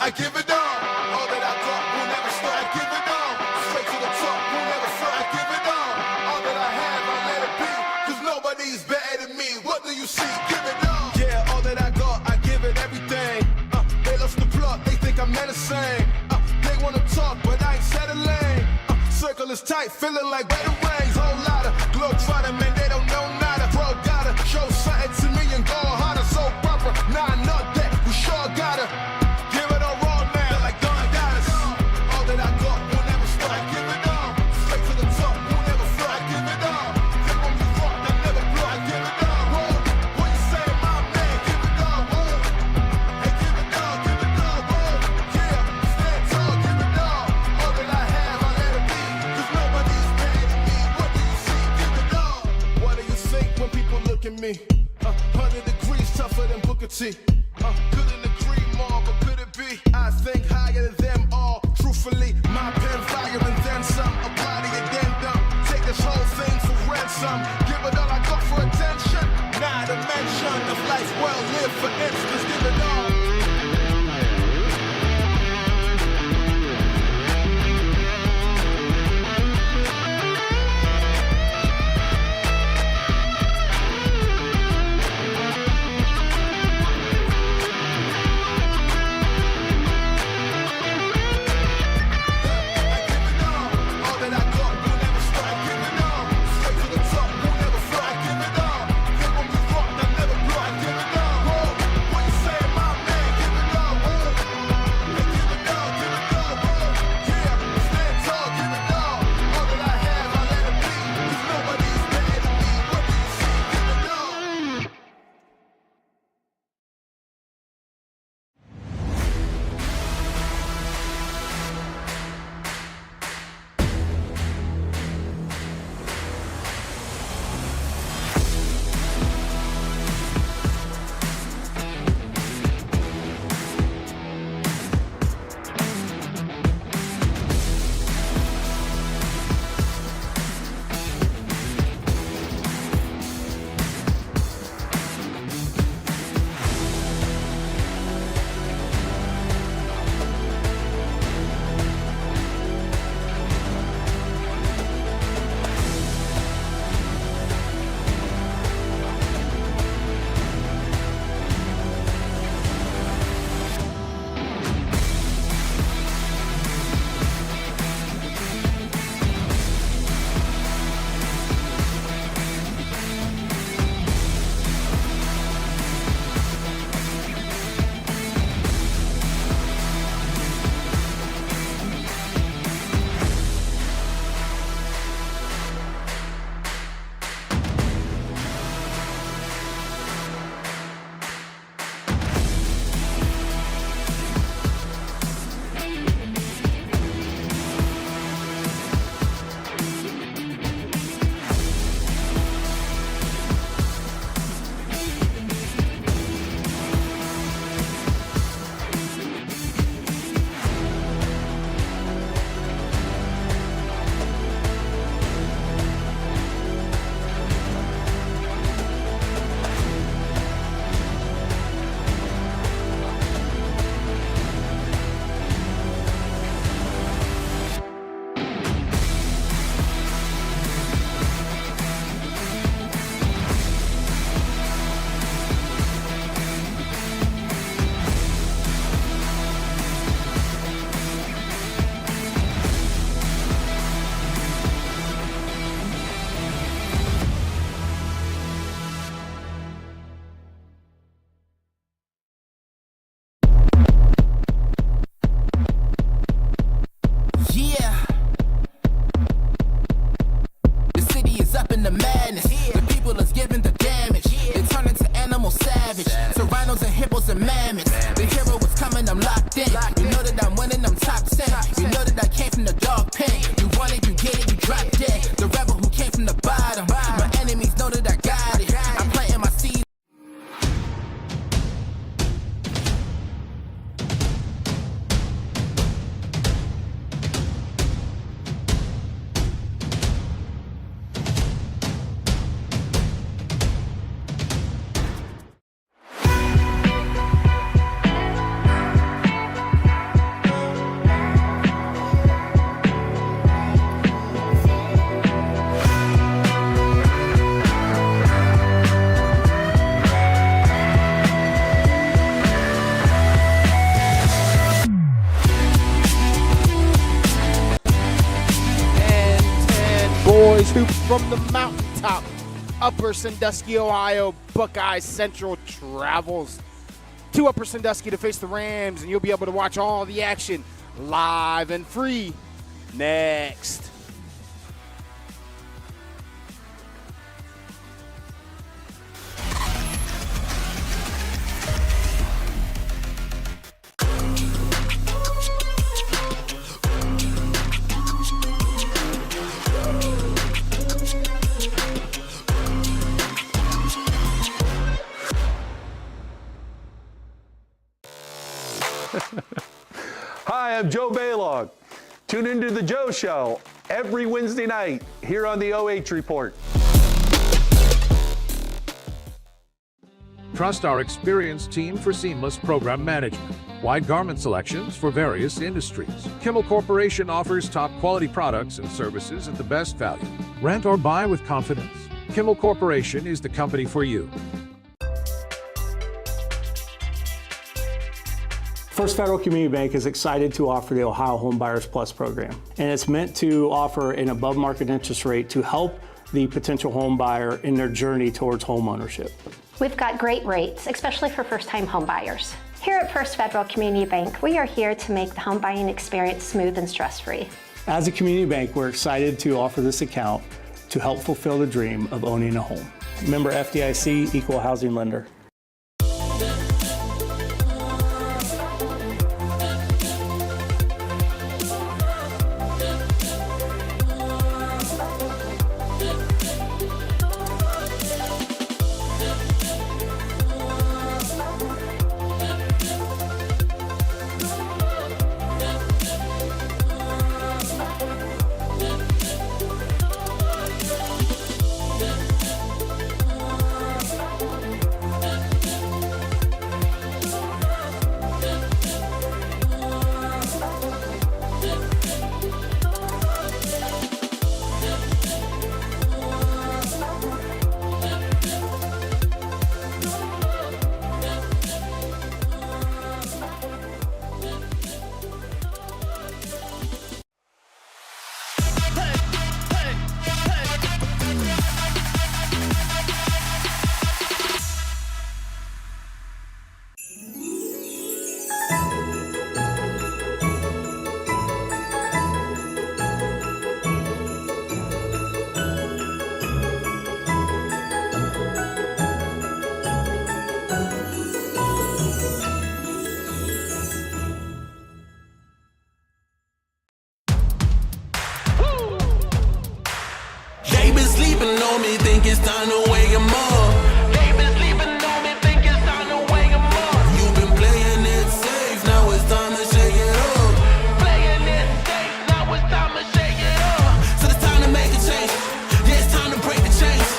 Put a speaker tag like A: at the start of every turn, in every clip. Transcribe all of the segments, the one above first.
A: I give it all that I got will never stop. I give it all, straight to the top, will never stop. I give it all that I have, I let it be, cause nobody's better than me. What do you see? Give it all. Yeah, all that I got, I give it everything. They lost the plot, they think I'm menacing. They wanna talk, but I ain't settling. Circle is tight, feeling like better rings. Whole lot of globe trotting, man, they don't know nada. Bro, gotta show something to me and go harder. So proper, nah, not that, we sure gotta give it all raw now, like God got us. All that I got will never stop. I give it all, straight to the top, will never fly. I give it all, they want me rock, I never blow. I give it all, whoa. What you say, my man? Give it all, whoa. Hey, give it all, whoa. Yeah, stand tall, give it all that I have, I let it be, cause nobody's better than me. What do you see? Give it all. What do you think when people look at me? 100 degrees tougher than Booker T. Couldn't agree more, but could it be? I think higher than them all. Truthfully, my pen fire and then some. Apply to your addendum. Take this whole thing for ransom. Give it all I got for attention. Not a mention of life well lived, for instance. Give it all.
B: hoops from the mountaintop. Upper Sandusky, Ohio, Buckeye Central travels to Upper Sandusky to face the Rams, and you'll be able to watch all the action live and free next.
C: Hi, I'm Joe Baylog. Tune into The Joe Show every Wednesday night here on the OH.REPORT.
D: Trust our experienced team for seamless program management. Wide garment selections for various industries. Kimmel Corporation offers top quality products and services at the best value. Rent or buy with confidence. Kimmel Corporation is the company for you.
E: First Federal Community Bank is excited to offer the Ohio Home Buyers Plus program, and it's meant to offer an above-market interest rate to help the potential home buyer in their journey towards home ownership.
F: We've got great rates, especially for first-time home buyers. Here at First Federal Community Bank, we are here to make the home buying experience smooth and stress-free.
E: As a community bank, we're excited to offer this account to help fulfill the dream of owning a home. Member FDIC, Equal Housing Lender.
A: Think it's time to wake 'em up. They been sleeping on me, think it's time to wake 'em up. You've been playing it safe, now it's time to shake it up. Playing it safe, now it's time to shake it up. So it's time to make a change. Yeah, it's time to break the chains.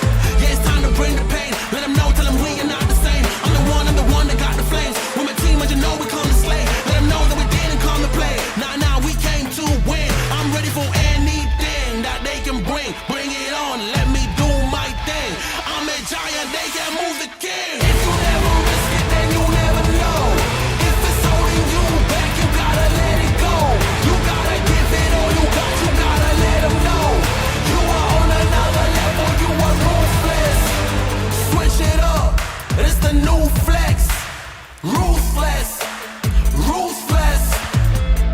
A: Yeah, it's time to bring the pain. Let them know, tell them we are not the same. I'm the one that got the flames. With my team, as you know, we come to slay. Let them know that we didn't come to play. Nah, we came to win. I'm ready for anything that they can bring. Bring it on, let me do my thing. I'm a giant, they can't move the king. If you never risk it, then you never know. If it's holding you back, you gotta let it go. You gotta give it all you gotta let them know. You are on another level, you are ruthless. Switch it up, it's the new flex. Ruthless, ruthless.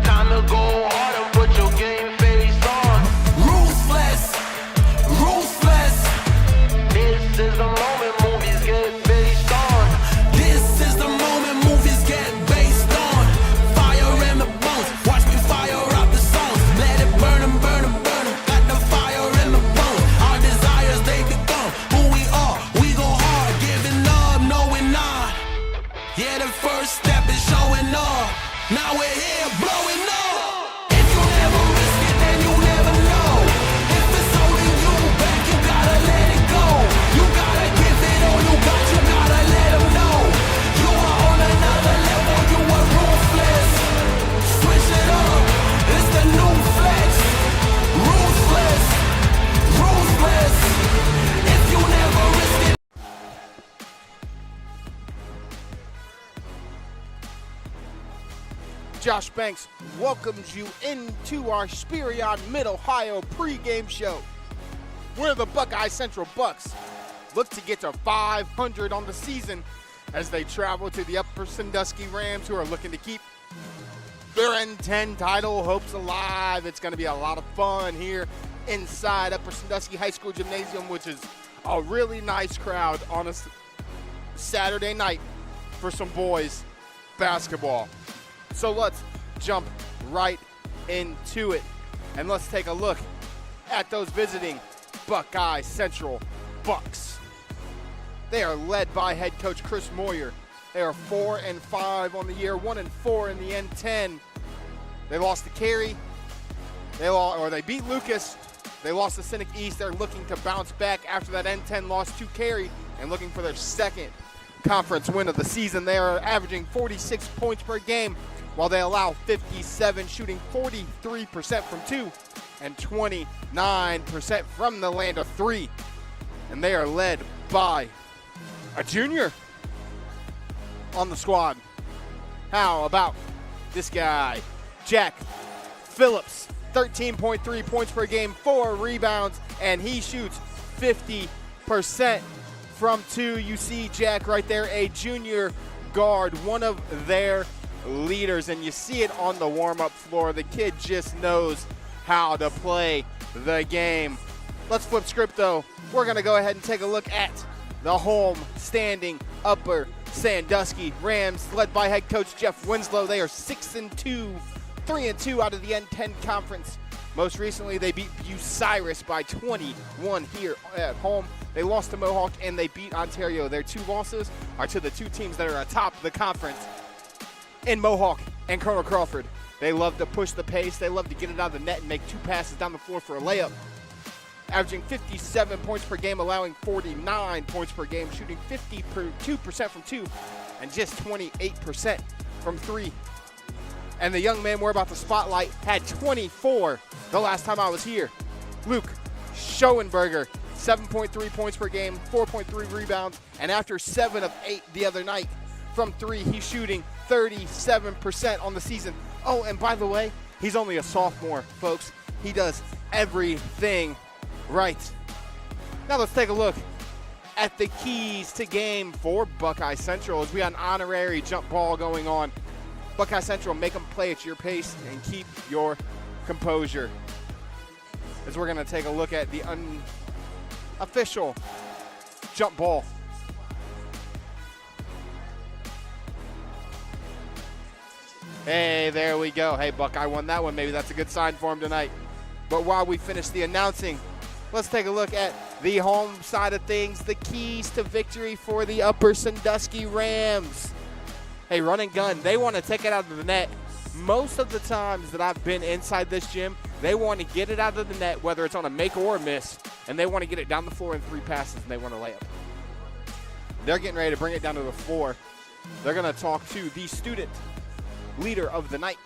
A: Time to go hard and put your game face on. Ruthless, ruthless. This is the moment movies get based on. This is the moment movies get based on. Fire in the bones, watch me fire up the songs. Let it burn 'em, burn 'em, burn 'em. Got the fire in the bones. Our desires, they become who we are. We go hard, giving up, no we're not. Yeah, the first step is showing up. Now we're here blowing up. If you never risk it, then you never know. If it's holding you back, you gotta let it go. You gotta give it all you gotta let them know. You are on another level, you are ruthless. Switch it up, it's the new flex. Ruthless, ruthless. If you never risk it.
B: Josh Banks welcomes you into our Spherion Mid-Ohio pregame show. where the Buckeye Central Bucks look to get to 500 on the season as they travel to the Upper Sandusky Rams, who are looking to keep their N10 title hopes alive. It's going to be a lot of fun here inside Upper Sandusky High School Gymnasium, which is a really nice crowd on a Saturday night for some boys basketball. So let's jump right into it, and let's take a look at those visiting Buckeye Central Bucks. They are led by head coach Chris Moyer. They are 4-5 on the year, 1-4 in the N10. They lost to Cary. They beat Lucas. They lost to Cynic East. They're looking to bounce back after that N10 loss to Cary and looking for their second conference win of the season. They are averaging 46 points per game while they allow 57, shooting 43% from 2 and 29% from the land of 3. And they are led by a junior on the squad. How about this guy, Jack Phillips? 13.3 points per game, 4 rebounds, and he shoots 50% from 2. You see Jack right there, a junior guard, one of their leaders, and you see it on the warm-up floor. The kid just knows how to play the game. Let's flip script, though. We're going to go ahead and take a look at the home standing Upper Sandusky Rams, led by head coach Jeff Winslow. They are 6-2, 3-2 out of the N10 conference. Most recently, they beat Bucyrus by 21 here at home. They lost to Mohawk and they beat Ontario. Their 2 losses are to the 2 teams that are atop the conference in Mohawk and Colonel Crawford. They love to push the pace. They love to get it out of the net and make 2 passes down the floor for a layup. Averaging 57 points per game, allowing 49 points per game, shooting 52% from 2 and just 28% from 3. And the young man we're about to spotlight had 24 the last time I was here. Luke Schoenberger, 7.3 points per game, 4.3 rebounds, and after 7 of 8 the other night from 3, he's shooting 37% on the season. Oh, and by the way, he's only a sophomore, folks. He does everything right. Now let's take a look at the keys to game for Buckeye Central as we got an honorary jump ball going on. Buckeye Central, make them play at your pace and keep your composure. As we're going to take a look at the unofficial jump ball. Hey, there we go. Hey, Buckeye won that one. Maybe that's a good sign for him tonight. But while we finish the announcing, let's take a look at the home side of things, the keys to victory for the Upper Sandusky Rams. Hey, run and gun, they want to take it out of the net. Most of the times that I've been inside this gym, they want to get it out of the net, whether it's on a make or a miss, and they want to get it down the floor in 3 passes, and they want to lay up. They're getting ready to bring it down to the floor. They're going to talk to the student leader of the night.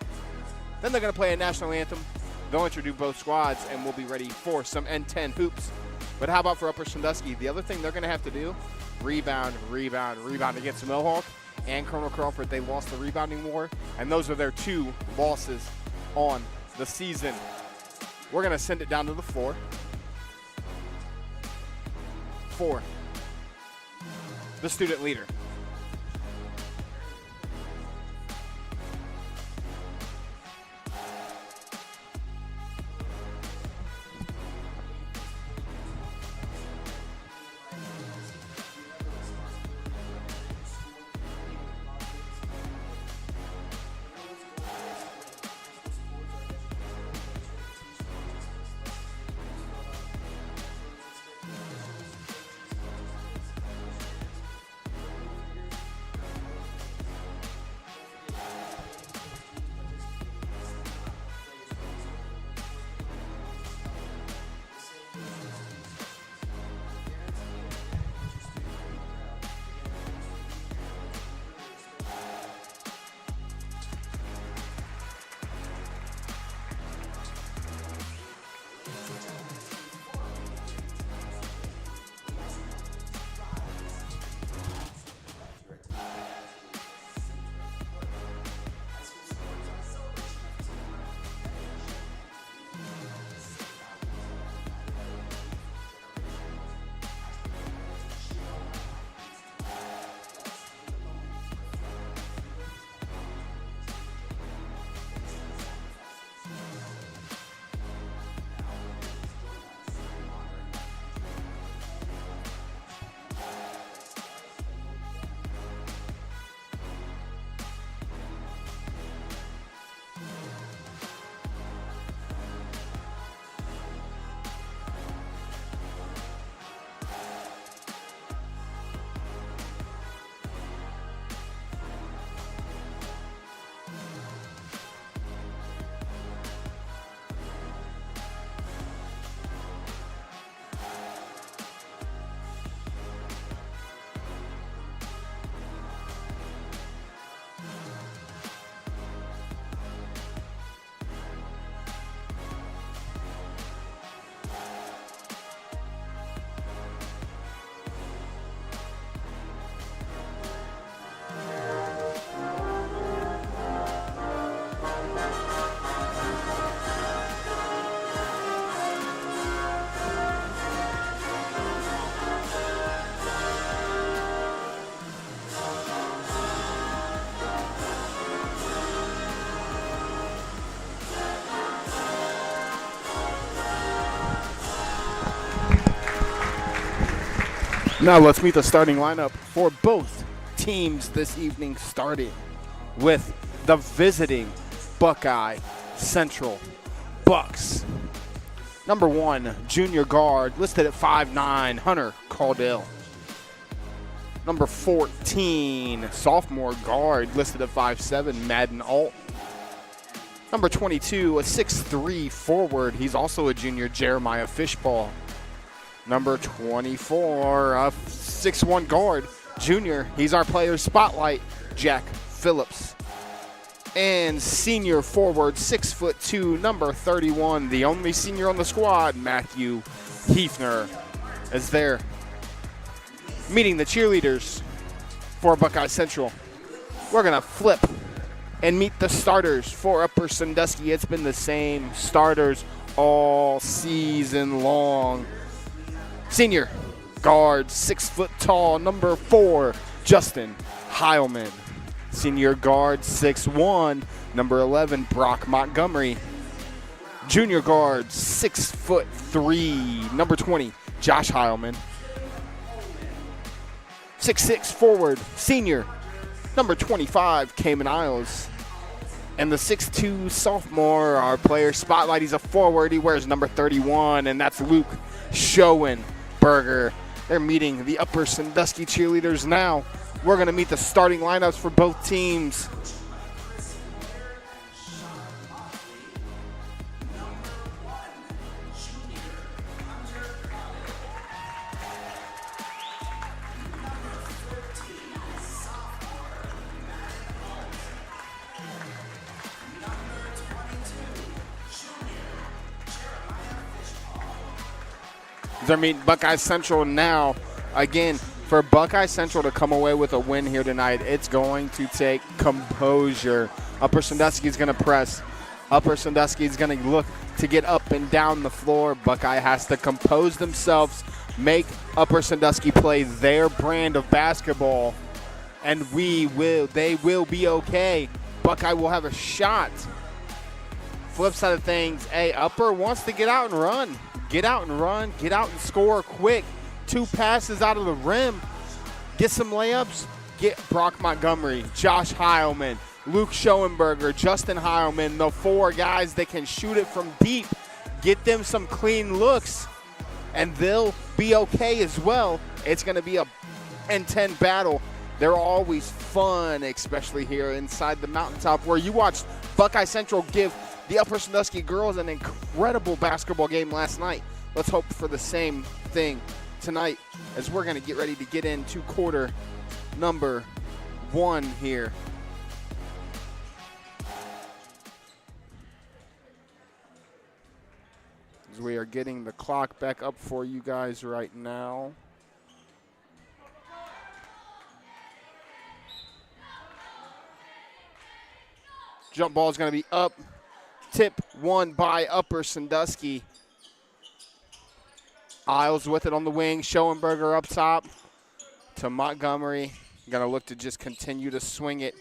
B: Then they're going to play a national anthem. They'll introduce both squads, and we'll be ready for some N10 hoops. But how about for Upper Sandusky? The other thing they're going to have to do, rebound against Mohawk and Colonel Crawford. They lost the rebounding war, and those are their 2 losses on the season. We're going to send it down to the floor for the student leader. Now let's meet the starting lineup for both teams this evening, starting with the visiting Buckeye Central Bucks. Number 1, junior guard, listed at 5'9", Hunter Caudill. Number 14, sophomore guard, listed at 5'7", Madden Alt. Number 22, a 6'3" forward, he's also a junior, Jeremiah Fishball. Number 24, a 6'1" guard, junior, he's our player spotlight, Jack Phillips. And senior forward, 6'2", number 31, the only senior on the squad, Matthew Hefner, is there. Meeting the cheerleaders for Buckeye Central. We're going to flip and meet the starters for Upper Sandusky. It's been the same starters all season long. Senior guard, 6 foot tall, number 4, Justin Heilman. Senior guard, 6'1", number 11, Brock Montgomery. Junior guard, 6'3", number 20, Josh Heilman. 6'6" forward, senior, number 25, Cayman Isles. And the 6'2" sophomore, our player spotlight, he's a forward, he wears number 31, and that's Luke Schoenberger. They're meeting the Upper Sandusky cheerleaders now. We're going to meet the starting lineups for both teams. They're meeting Buckeye Central now. Again, for Buckeye Central to come away with a win here tonight, it's going to take composure. Upper Sandusky is going to press. Upper Sandusky is going to look to get up and down the floor. Buckeye has to compose themselves, make Upper Sandusky play their brand of basketball, and they will be okay. Buckeye will have a shot. Flip side of things, Upper wants to get out and run. Get out and run, get out and score quick. 2 passes out of the rim. Get some layups. Get Brock Montgomery, Josh Heilman, Luke Schoenberger, Justin Heilman, the 4 guys that can shoot it from deep. Get them some clean looks, and they'll be okay as well. It's going to be a N10 battle. They're always fun, especially here inside the mountaintop, where you watched Buckeye Central give the Upper Sandusky girls an incredible basketball game last night. Let's hope for the same thing tonight as we're going to get ready to get into quarter number 1 here. As we are getting the clock back up for you guys right now. Jump ball is going to be up. Tip won by Upper Sandusky. Isles with it on the wing. Schoenberger up top to Montgomery. Going to look to just continue to swing it.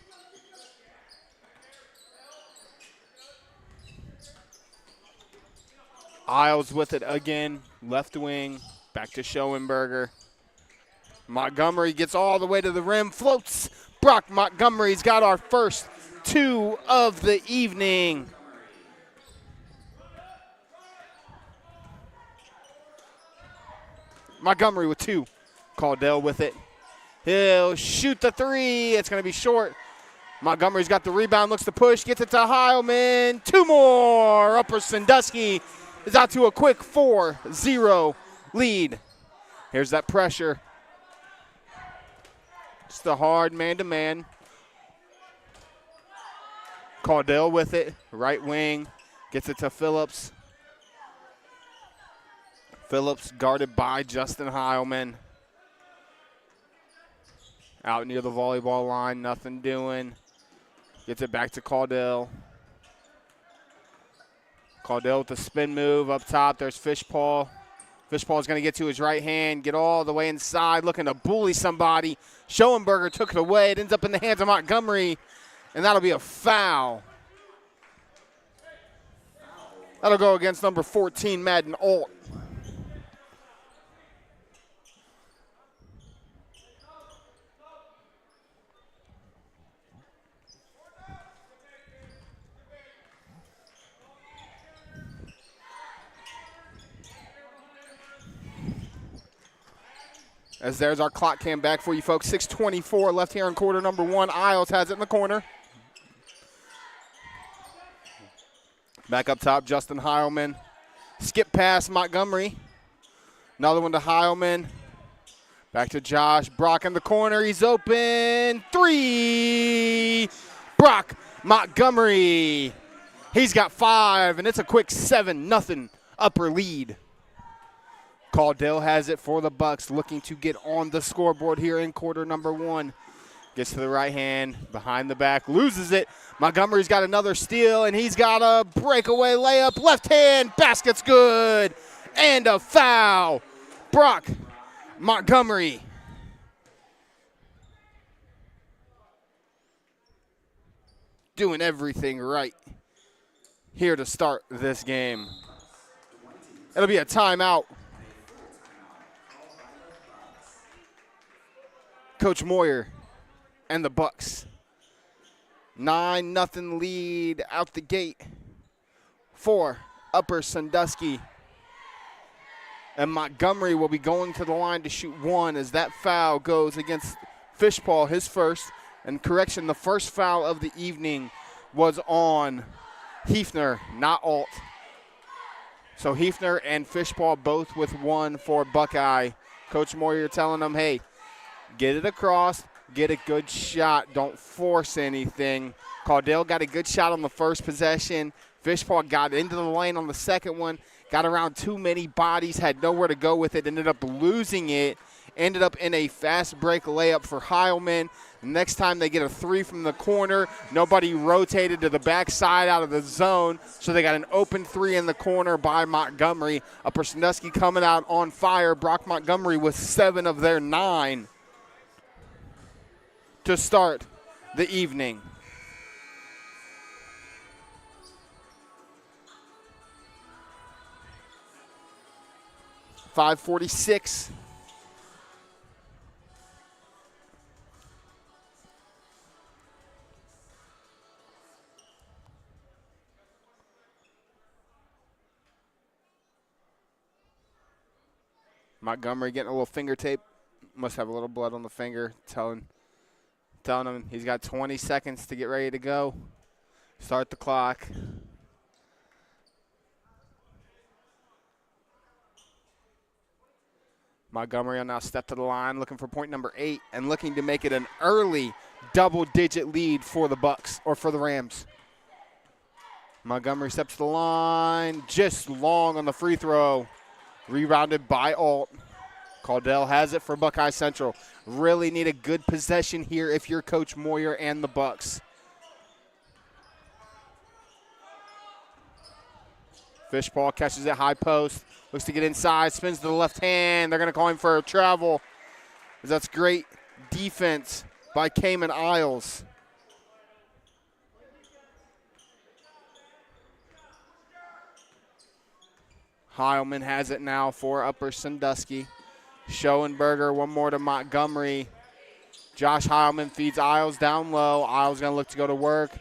B: Isles with it again. Left wing. Back to Schoenberger. Montgomery gets all the way to the rim. Floats. Brock Montgomery's got our first 2 of the evening. Montgomery with 2. Caudill with it. He'll shoot the 3. It's going to be short. Montgomery's got the rebound, looks to push, gets it to Heilman. 2 more. Upper Sandusky is out to a quick 4-0 lead. Here's that pressure. Just a hard man-to-man. Caudill with it. Right wing. Gets it to Phillips. Phillips guarded by Justin Heilman. Out near the volleyball line, nothing doing. Gets it back to Caudill. Caudill with the spin move up top. There's Fishpaw. Fishpaw's going to get to his right hand, get all the way inside, looking to bully somebody. Schoenberger took it away. It ends up in the hands of Montgomery, and that'll be a foul. That'll go against number 14, Madden Alt. As there's our clock cam back for you folks. 6:24 left here in quarter number 1. Isles has it in the corner. Back up top, Justin Heilman. Skip pass, Montgomery. Another one to Heilman. Back to Josh. Brock in the corner. He's open. 3. Brock Montgomery. He's got 5, and it's a quick 7-0 Upper lead. Caudill has it for the Bucks, looking to get on the scoreboard here in quarter number 1. Gets to the right hand, behind the back, loses it. Montgomery's got another steal, and he's got a breakaway layup. Left hand, basket's good, and a foul. Brock Montgomery. Doing everything right here to start this game. It'll be a timeout. Coach Moyer and the Bucks. 9-0 lead out the gate for Upper Sandusky. And Montgomery will be going to the line to shoot 1 as that foul goes against Fishpaw, his first. And correction, the first foul of the evening was on Hefner, not Alt. So Hefner and Fishpaw both with 1 for Buckeye. Coach Moyer telling them, hey, get it across, get a good shot, don't force anything. Caudill got a good shot on the first possession. Fishpaw got into the lane on the second one, got around too many bodies, had nowhere to go with it, ended up losing it, ended up in a fast break layup for Heilman. Next time they get a 3 from the corner, nobody rotated to the backside out of the zone, so they got an open 3 in the corner by Montgomery. Upper Sandusky coming out on fire. Brock Montgomery with 7 of their 9 to start the evening. .546. Montgomery getting a little finger tape. Must have a little blood on the finger, telling him he's got 20 seconds to get ready to go. Start the clock. Montgomery will now step to the line, looking for point number 8 and looking to make it an early double-digit lead for the Bucks, or for the Rams. Montgomery steps to the line, just long on the free throw. Rebounded by Alt. Caudill has it for Buckeye Central. Really need a good possession here if you're Coach Moyer and the Bucks. Fishpaw catches it high post. Looks to get inside, spins to the left hand. They're going to call him for a travel. That's great defense by Cayman Isles. Heilman has it now for Upper Sandusky. Schoenberger, one more to Montgomery. Josh Heilman feeds Isles down low. Isles going to look to go to work.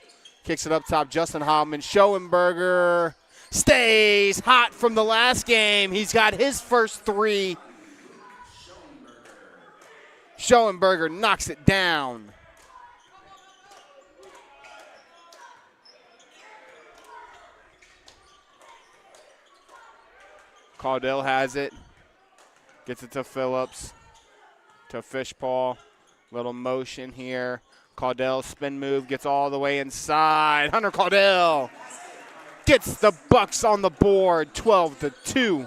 B: Kicks it up top, Justin Heilman. Schoenberger stays hot from the last game. He's got his first 3. Schoenberger knocks it down. Caudill has it. Gets it to Phillips. To Fishpaw. Little motion here. Caudill spin move. Gets all the way inside. Hunter Caudill gets the Bucks on the board. 12-2.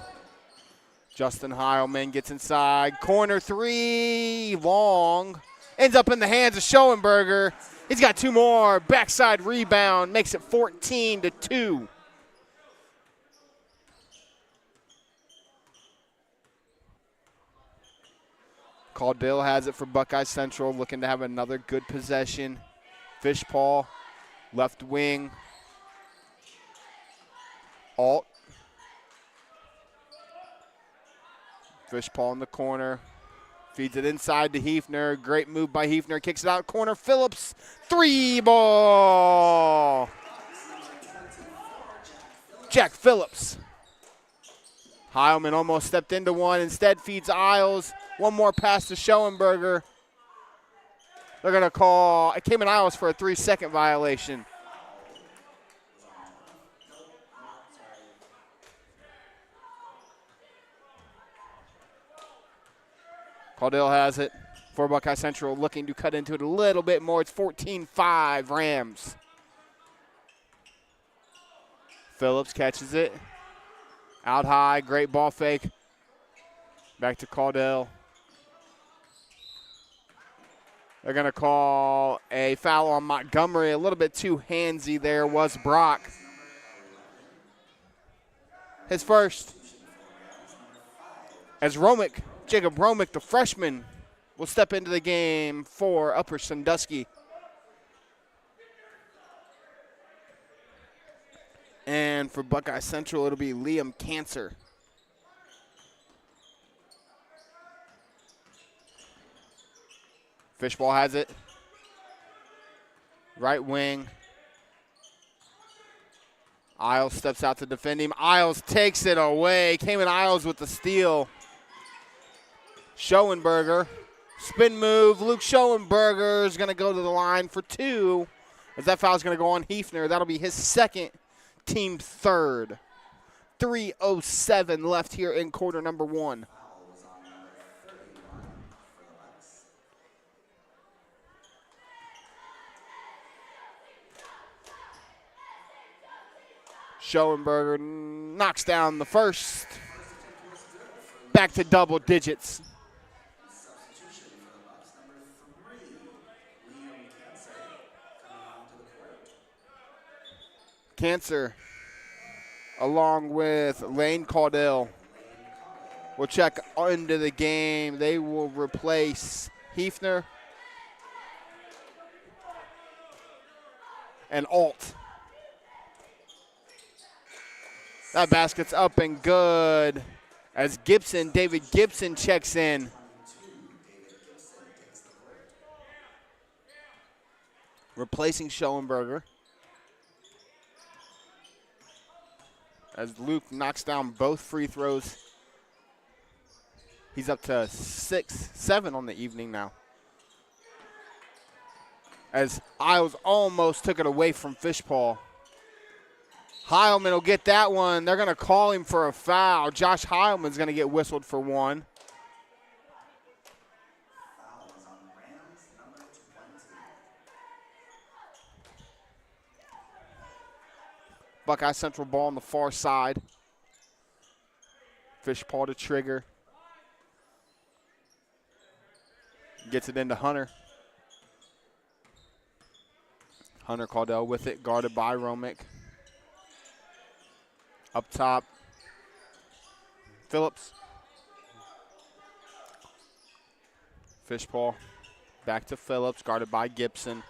B: Justin Heilman gets inside. Corner 3. Long. Ends up in the hands of Schoenberger. He's got 2 more. Backside rebound. Makes it 14-2. Caudill has it for Buckeye Central, looking to have another good possession. Fishpaw, left wing. Alt. Fishpaw in the corner. Feeds it inside to Hefner. Great move by Hefner. Kicks it out corner. Phillips. 3 ball. Jack Phillips. Heilman almost stepped into one. Instead feeds Isles. One more pass to Schoenberger. They're going to call Cayman Isles for a 3-second violation. Caudill has it for Buckeye Central, looking to cut into it a little bit more. It's 14-5 Rams. Phillips catches it. Out high, great ball fake. Back to Caudill. They're going to call a foul on Montgomery. A little bit too handsy there was Brock. His first. As Jacob Romick, the freshman, will step into the game for Upper Sandusky. And for Buckeye Central, it'll be Liam Cancer. Fishball has it. Right wing. Isles steps out to defend him. Isles takes it away. Cayman Isles with the steal. Schoenberger. Spin move. Luke Schoenberger is going to go to the line for 2. As that foul is going to go on Hefner. That'll be his second, team third. 3:07 left here in quarter number 1. Schoenberger knocks down the first. Back to double digits. Cancer, along with Lane Caudill, will check into the game. They will replace Hefner and Alt. That basket's up and good as David Gibson checks in. Replacing Schoenberger. As Luke knocks down both free throws. He's up to 7 on the evening now. As Isles almost took it away from Fishpaw. Heilman will get that one. They're going to call him for a foul. Josh Heilman's going to get whistled for 1. Buckeye Central ball on the far side. Fishpaw to trigger. Gets it into Hunter. Hunter Caudill with it, guarded by Romick. Up top, Phillips. Fishpaw back to Phillips, guarded by Gibson.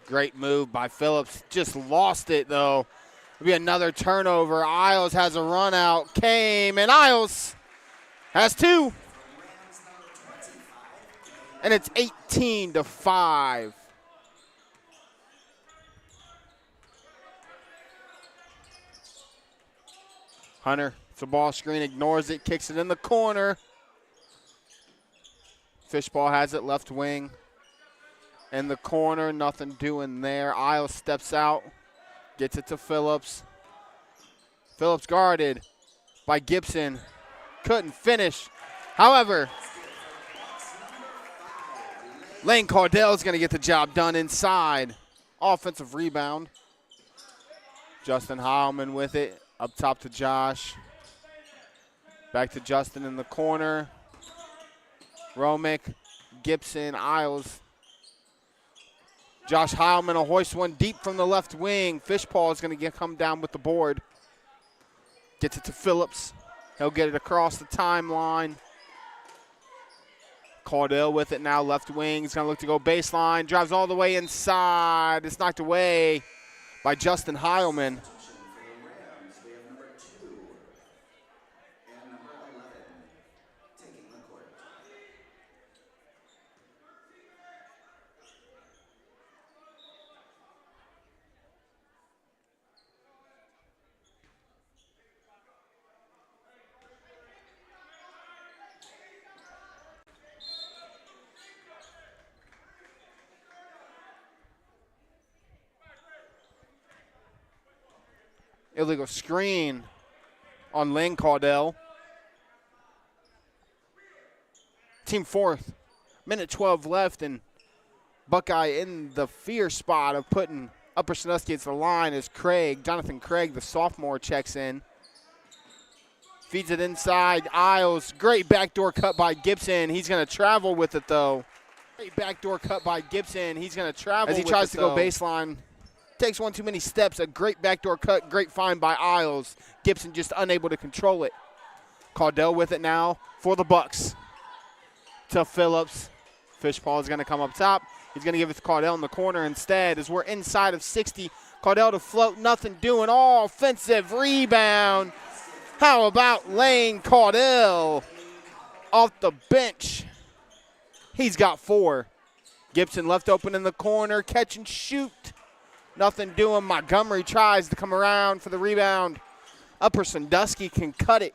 B: Great move by Phillips. Just lost it, though. It'll be another turnover. Isles has a run out. Cayman Isles has 2. And it's 18-5. Hunter, it's a ball screen, ignores it, kicks it in the corner. Fishpaw has it, left wing. In the corner, nothing doing there. Isles steps out, gets it to Phillips. Phillips guarded by Gibson. Couldn't finish. However, Lane Caudill is going to get the job done inside. Offensive rebound. Justin Heilman with it. Up top to Josh. Back to Justin in the corner. Romick, Gibson, Isles. Josh Heilman will hoist one deep from the left wing. Fishpaw is going to come down with the board. Gets it to Phillips. He'll get it across the timeline. Caudill with it now, left wing. He's going to look to go baseline. Drives all the way inside. It's knocked away by Justin Heilman. Illegal screen on Lane Caudell. Team fourth. Minute 12 left, and Buckeye in the fear spot of putting Upper Sandusky against the line as Jonathan Craig, the sophomore, checks in. Feeds it inside. Isles. Great backdoor cut by Gibson. He's going to travel with it, though. Great backdoor cut by Gibson. He's going to travel as he tries to go baseline. Takes one too many steps. A great backdoor cut. Great find by Isles. Gibson just unable to control it. Caudell with it now for the Bucks. To Phillips. Fishpaw is going to come up top. He's going to give it to Caudell in the corner instead as we're inside of 60. Caudell to float, nothing doing. All offensive rebound. How about Lane Caudell off the bench? He's got 4. Gibson left open in the corner. Catch and shoot. Nothing doing. Montgomery tries to come around for the rebound. Upper Sandusky can cut it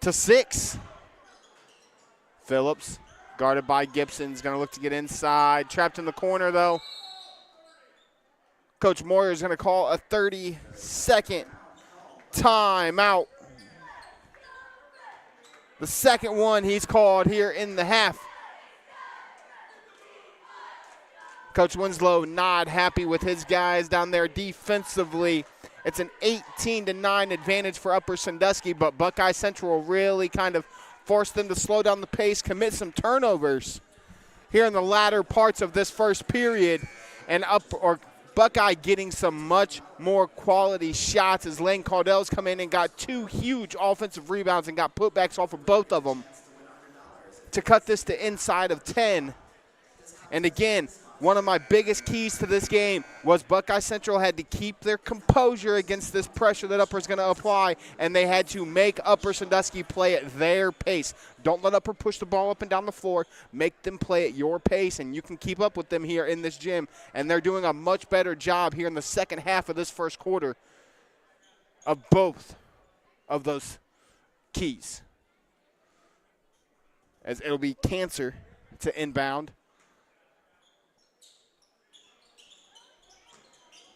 B: to 6. Phillips. Guarded by Gibson. He's going to look to get inside. Trapped in the corner, though. Coach Moyer is going to call a 30-second timeout. The second one he's called here in the half. Coach Winslow not happy with his guys down there defensively. It's an 18-9 advantage for Upper Sandusky, but Buckeye Central really kind of forced them to slow down the pace, commit some turnovers here in the latter parts of this first period, and Buckeye getting some much more quality shots as Lane Caudell's come in and got 2 huge offensive rebounds and got putbacks off of both of them to cut this to inside of 10. And again, one of my biggest keys to this game was Buckeye Central had to keep their composure against this pressure that Upper's going to apply, and they had to make Upper Sandusky play at their pace. Don't let Upper push the ball up and down the floor. Make them play at your pace, and you can keep up with them here in this gym. And they're doing a much better job here in the second half of this first quarter of both of those keys. As it'll be Cancer to inbound.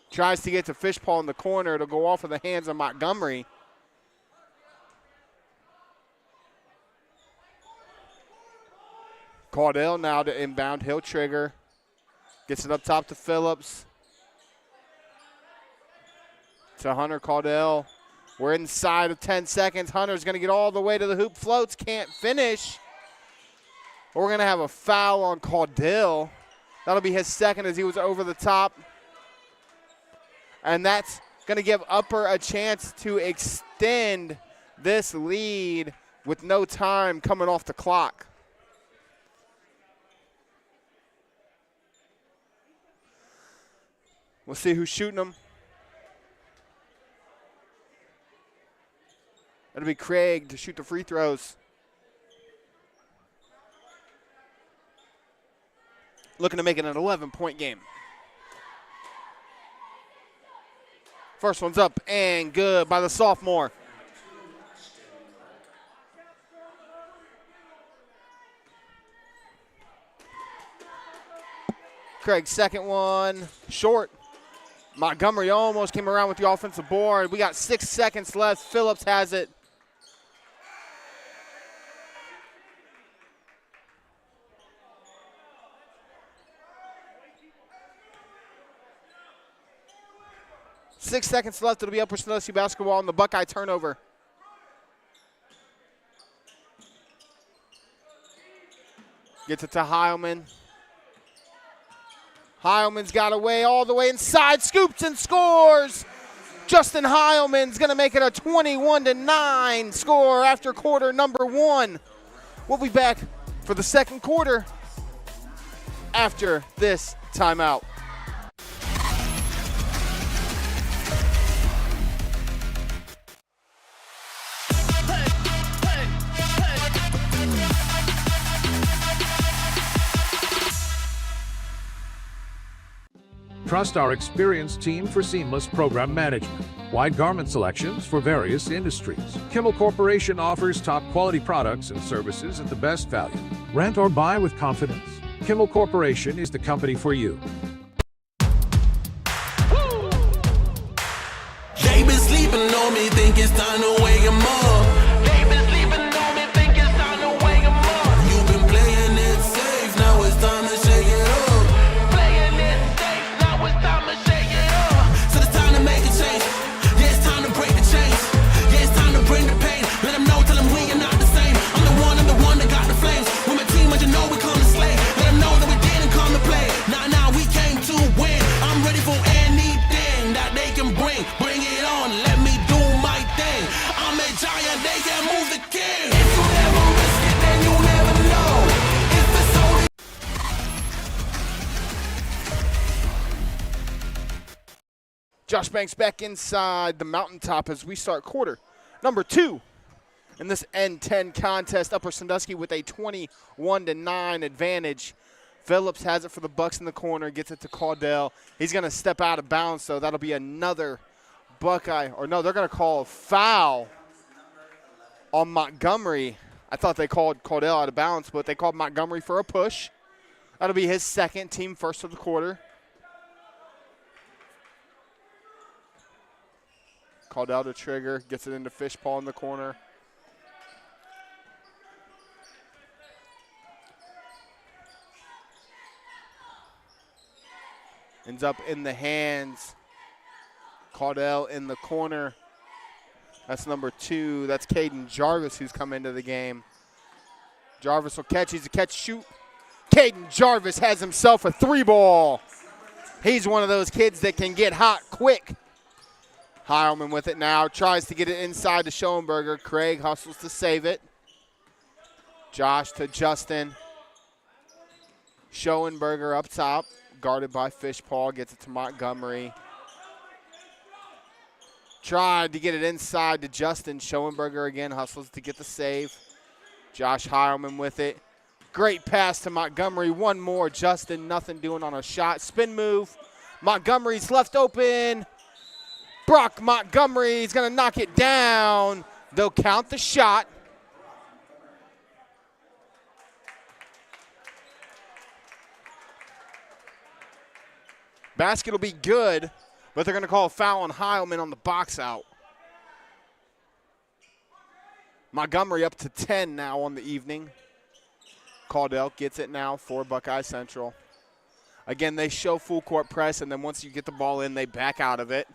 B: Tries to get to Fishpaw in the corner. It'll go off of the hands of Montgomery. Caudell now to inbound. He'll trigger. Gets it up top to Phillips. To Hunter Caudell. We're inside of 10 seconds. Hunter's going to get all the way to the hoop. Floats. Can't finish. We're going to have a foul on Caudell. That'll be his second as he was over the top. And that's going to give Upper a chance to extend this lead with no time coming off the clock. We'll see who's shooting them. It'll be Craig to shoot the free throws. Looking to make it an 11-point game. First one's up and good by the sophomore. Craig's second one, short. Montgomery almost came around with the offensive board. We got 6 seconds left. Phillips has it. Six seconds left. It'll be Upper Sandusky basketball and the Buckeye turnover. Gets it to Heilman. Heilman's got away all the way inside. Scoops and scores. Justin Heilman's going to make it a 21-9 score after quarter number 1. We'll be back for the second quarter after this timeout.
D: Trust our experienced team for seamless program management. Wide garment selections for various industries. Kimmel Corporation offers top quality products and services at the best value. Rent or buy with confidence. Kimmel Corporation is the company for you.
A: They
G: think it's time to wake 'em up. They been sleeping on me, think it's time to wake 'em up. You've been playing it safe, now it's time to shake it up. Playing it safe, now it's time to shake it up. So it's time to make a change. Yeah, it's time to break the chains. Yeah, it's time to bring the pain. Let them know, tell them we are not the same. I'm the one that got the flames. With my team, but you know we come to slay. Let them know that we didn't come to play. Nah, we came to win. I'm ready for anything that they can bring. Bring it on, let me do my thing. I'm a giant, they can move the king. If you never risk it, then you never know. If it's only
B: Josh Banks back inside the mountaintop as we start quarter number 2 in this N10 contest. Upper Sandusky with a 21-9 advantage. Phillips has it for the Bucks in the corner, gets it to Caudell. He's going to step out of bounds, so that'll be another Buckeye. Or no, they're going to call a foul on Montgomery. I thought they called Caudell out of bounds, but they called Montgomery for a push. That'll be his second, team first of the quarter. Caudell to trigger, gets it into Fishpaw in the corner. Ends up in the hands. Caudell in the corner. That's number 2. That's Caden Jarvis who's come into the game. Jarvis will catch. He's a catch shoot. Caden Jarvis has himself a 3-ball. He's one of those kids that can get hot quick. Heilman with it now. Tries to get it inside to Schoenberger. Craig hustles to save it. Josh to Justin. Schoenberger up top. Guarded by Fishpaw, gets it to Montgomery. Tried to get it inside to Justin. Schoenberger again hustles to get the save. Josh Heilman with it. Great pass to Montgomery. One more. Justin, nothing doing on a shot. Spin move. Montgomery's left open. Brock Montgomery is going to knock it down. They'll count the shot. Basket will be good, but they're going to call a foul on Heilman on the box out. Montgomery up to 10 now on the evening. Caudell gets it now for Buckeye Central. Again, they show full court press, and then once you get the ball in, they back out of it.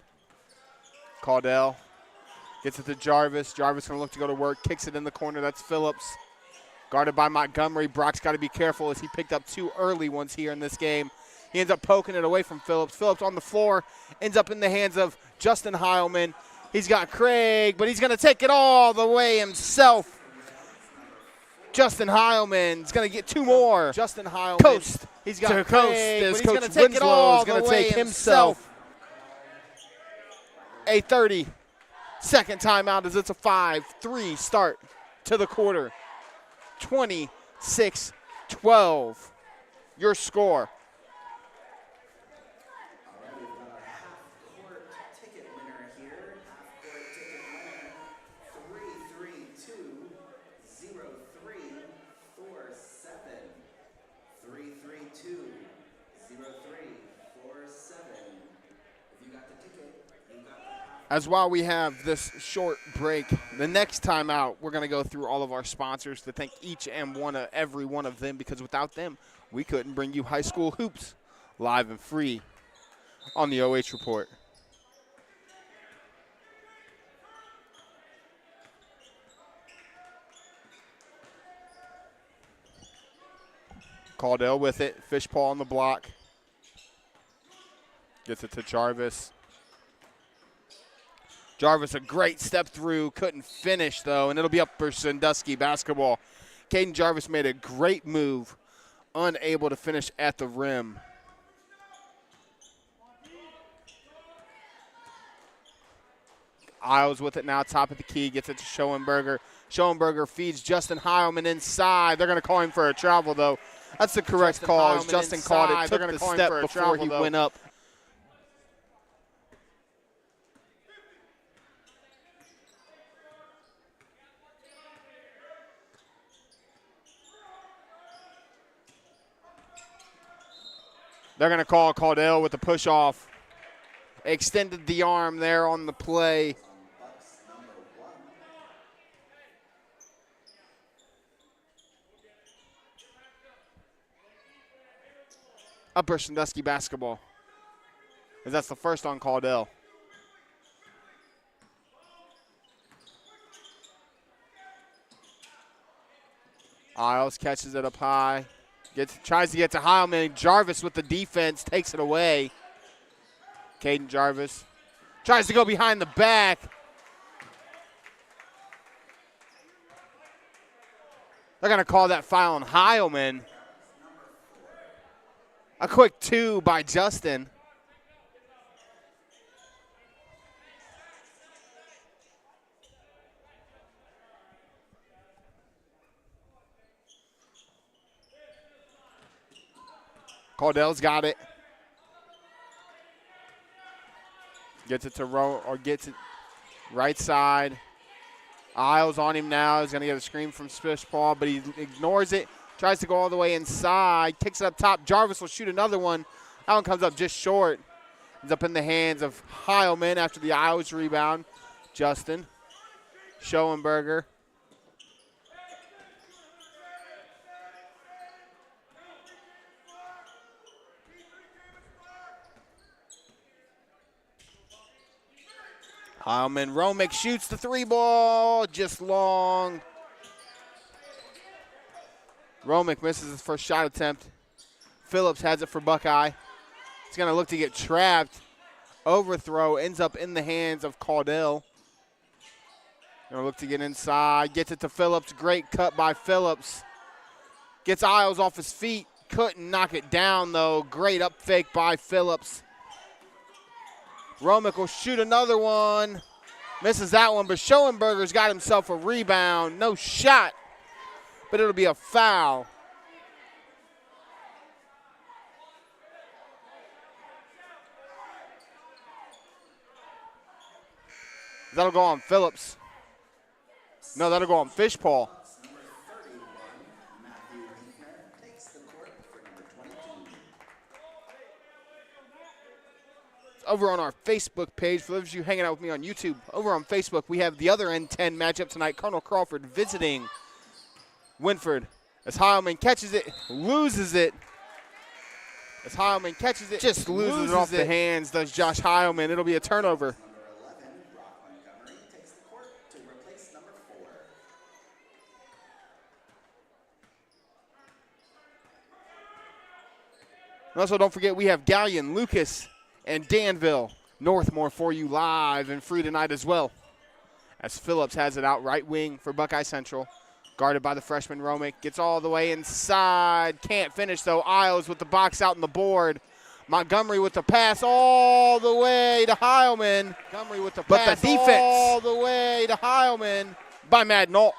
B: Caudell gets it to Jarvis. Jarvis going to look to go to work, kicks it in the corner. That's Phillips. Guarded by Montgomery. Brock's got to be careful as he picked up 2 early ones here in this game. He ends up poking it away from Phillips. Phillips on the floor, ends up in the hands of Justin Heilman. He's got Craig, but he's going to take it all the way himself. Justin Heilman's going to get 2 more. Justin Heilman. Coast. He's got to coast as Coach Winslow is going to take himself a 30-second timeout as it's a 5-3 start to the quarter. 26-12. Your score. As while we have this short break, the next time out, we're going to go through all of our sponsors to thank each and every one of them, because without them, we couldn't bring you high school hoops live and free on the OH Report. Caudell with it. Fishpaw on the block. Gets it to Jarvis. Jarvis, a great step through. Couldn't finish, though, and it'll be Upper Sandusky basketball. Caden Jarvis made a great move. Unable to finish at the rim. Isles with it now, top of the key. Gets it to Schoenberger. Schoenberger feeds Justin Heilman inside. They're going to call him for a travel, though. That's the correct call. As Justin called it, took the step before he went up. They're going to call Caudell with the push-off. Extended the arm there on the play. Upper Sandusky basketball. As that's the first on Caudell. Isles catches it up high. Tries to get to Heilman. Jarvis with the defense takes it away. Caden Jarvis tries to go behind the back. They're going to call that foul on Heilman. A quick 2 by Justin. Caudell's got it. Gets it to gets it right side. Isles on him now. He's going to get a screen from Fishpaw, but he ignores it. Tries to go all the way inside. Kicks it up top. Jarvis will shoot another one. That one comes up just short. Ends up in the hands of Heilman after the Isles rebound. Justin. Schoenberger. Heilman, Romick shoots the 3-ball, just long. Romick misses his first shot attempt. Phillips has it for Buckeye. He's going to look to get trapped. Overthrow ends up in the hands of Caudell. Going to look to get inside, gets it to Phillips. Great cut by Phillips. Gets Isles off his feet. Couldn't knock it down, though. Great up fake by Phillips. Romick will shoot another one. Misses that one, but Schoenberger's got himself a rebound. No shot, but it'll be a foul. That'll go on Phillips. No, that'll go on Fishpaw. Over on our Facebook page, for those of you hanging out with me on YouTube, over on Facebook, we have the other N10 matchup tonight. Colonel Crawford visiting Winford. As Heilman catches it, loses it. As Heilman catches it, just loses it off the hands, does Josh Heilman. It'll be a turnover. And also, don't forget, we have Galleon, Lucas, and Danville, Northmore for you live and free tonight as well. As Phillips has it out right wing for Buckeye Central. Guarded by the freshman Romick. Gets all the way inside. Can't finish, though. Isles with the box out on the board. Montgomery with the pass all the way to Heilman. Montgomery with the pass the defense all the way to Heilman by Madnault.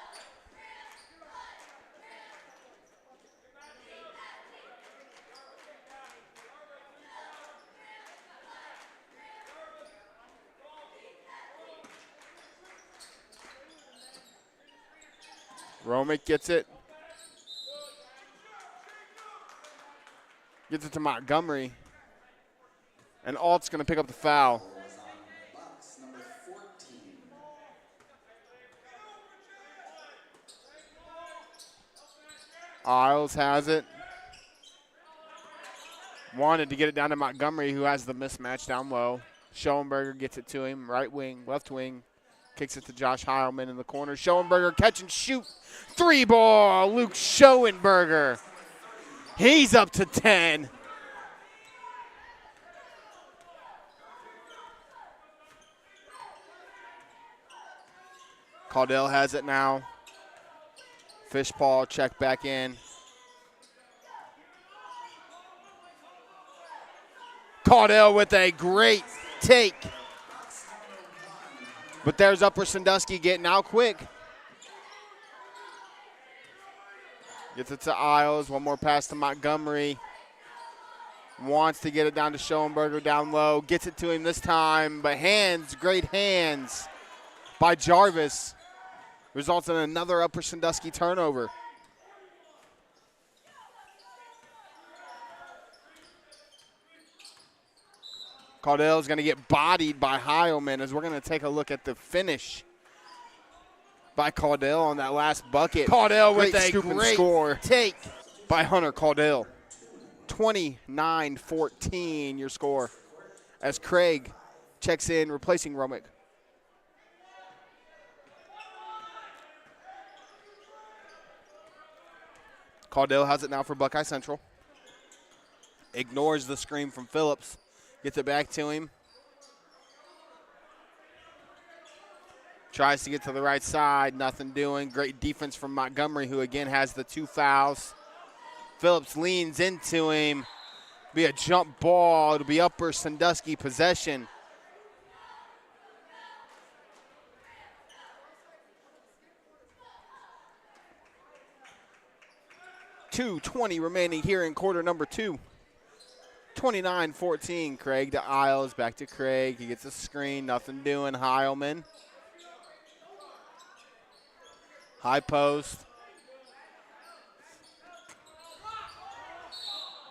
B: Romick gets it. Gets it to Montgomery. And Alt's going to pick up the foul. Isles has it. Wanted to get it down to Montgomery, who has the mismatch down low. Schoenberger gets it to him. Right wing, left wing. Kicks it to Josh Heilman in the corner. Schoenberger catch and shoot. 3-ball, Luke Schoenberger. He's up to 10. Caudell has it now. Fishpaw check back in. Caudell with a great take. But there's Upper Sandusky getting out quick. Gets it to Isles. One more pass to Montgomery. Wants to get it down to Schoenberger down low. Gets it to him this time. But hands, great hands by Jarvis. Results in another Upper Sandusky turnover. Caudell is going to get bodied by Heilman as we're going to take a look at the finish by Caudell on that last bucket. Caudell with a great score take by Hunter Caudell. 29-14 your score as Craig checks in, replacing Romick. Caudill has it now for Buckeye Central. Ignores the screen from Phillips. Gets it back to him. Tries to get to the right side. Nothing doing. Great defense from Montgomery, who again has the 2 fouls. Phillips leans into him. Be a jump ball. It'll be Upper Sandusky possession. .2:20 remaining here in quarter number 2. 29-14, Craig to Isles, back to Craig. He gets a screen, nothing doing. Heilman. High post.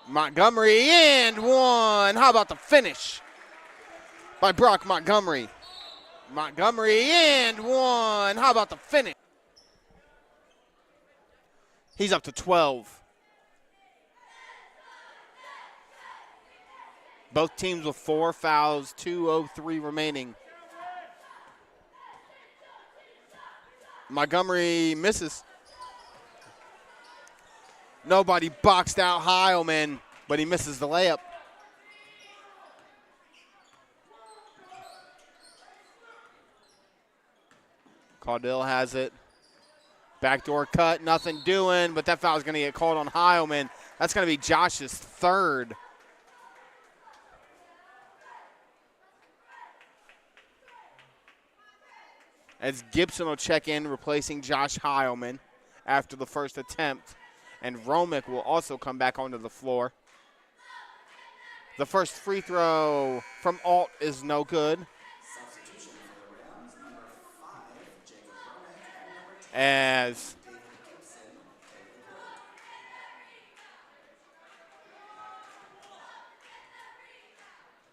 B: Montgomery and one. How about the finish by Brock Montgomery? Montgomery and one. How about the finish? He's up to 12. Both teams with 4 fouls, 2:03 remaining. Montgomery misses. Nobody boxed out Heilman, but he misses the layup. Caudill has it. Backdoor cut, nothing doing, but that foul is going to get called on Heilman. That's going to be Josh's 3rd. As Gibson will check in, replacing Josh Heilman after the first attempt. And Romick will also come back onto the floor. The first free throw from Alt is no good. As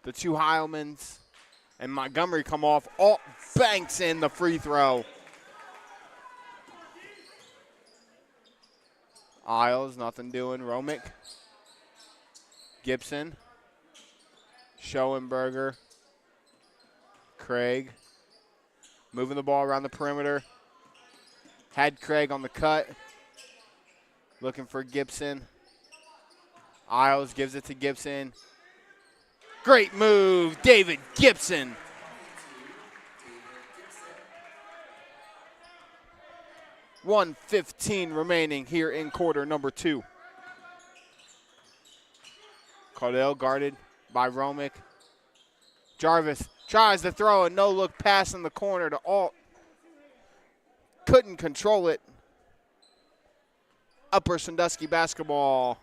B: the 2 Heilmans and Montgomery come off, Alt banks in the free throw. Isles, nothing doing. Romick. Gibson. Schoenberger. Craig. Moving the ball around the perimeter. Had Craig on the cut. Looking for Gibson. Isles gives it to Gibson. Great move, David Gibson. .1:15 remaining here in quarter number 2. Caudill guarded by Romick. Jarvis tries to throw a no-look pass in the corner to Alt. Couldn't control it. Upper Sandusky basketball.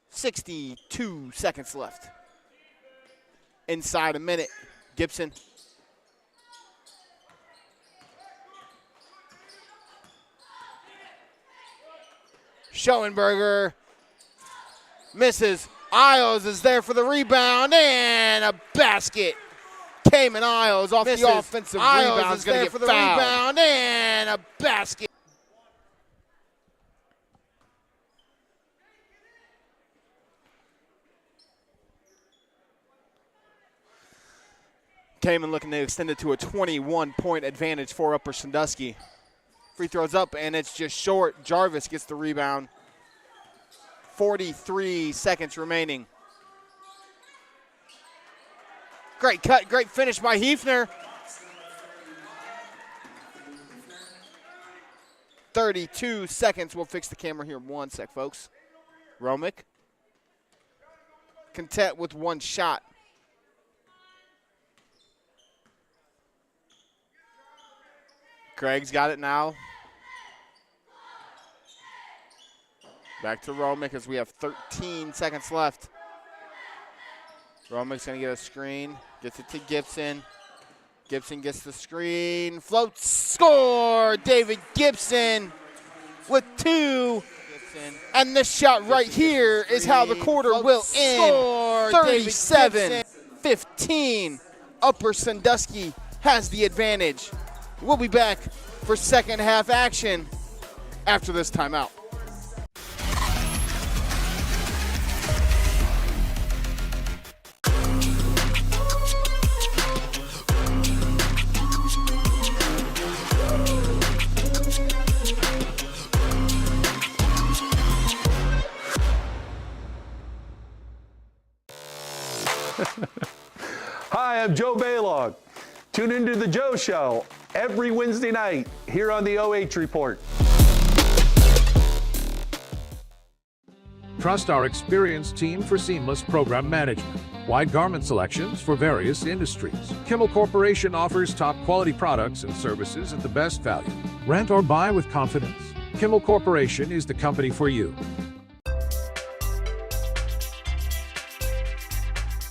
B: 62 seconds left. Inside a minute. Gibson. Schoenberger misses. Isles is there for the rebound and a basket. Cayman Isles off the offensive rebound is going to get fouled. Rebound and a basket. Cayman looking to extend it to a 21-point advantage for Upper Sandusky. Free throws up, and it's just short. Jarvis gets the rebound. 43 seconds remaining. Great cut, great finish by Hefner. 32 seconds. We'll fix the camera here in 1 sec, folks. Romick. Content with 1 shot. Craig's got it now. Back to Romick as we have 13 seconds left. Romick's going to get a screen. Gets it to Gibson. Gibson gets the screen. Floats. Score! David Gibson with 2. And this shot right here is how the quarter will end. 37-15. Upper Sandusky has the advantage. We'll be back for second half action after this timeout.
C: Hi, I'm Joe Baylog. Tune into The Joe Show every Wednesday night here on the OH Report.
D: Trust our experienced team for seamless program management. Wide garment selections for various industries. Kimmel Corporation offers top quality products and services at the best value. Rent or buy with confidence. Kimmel Corporation is the company for you.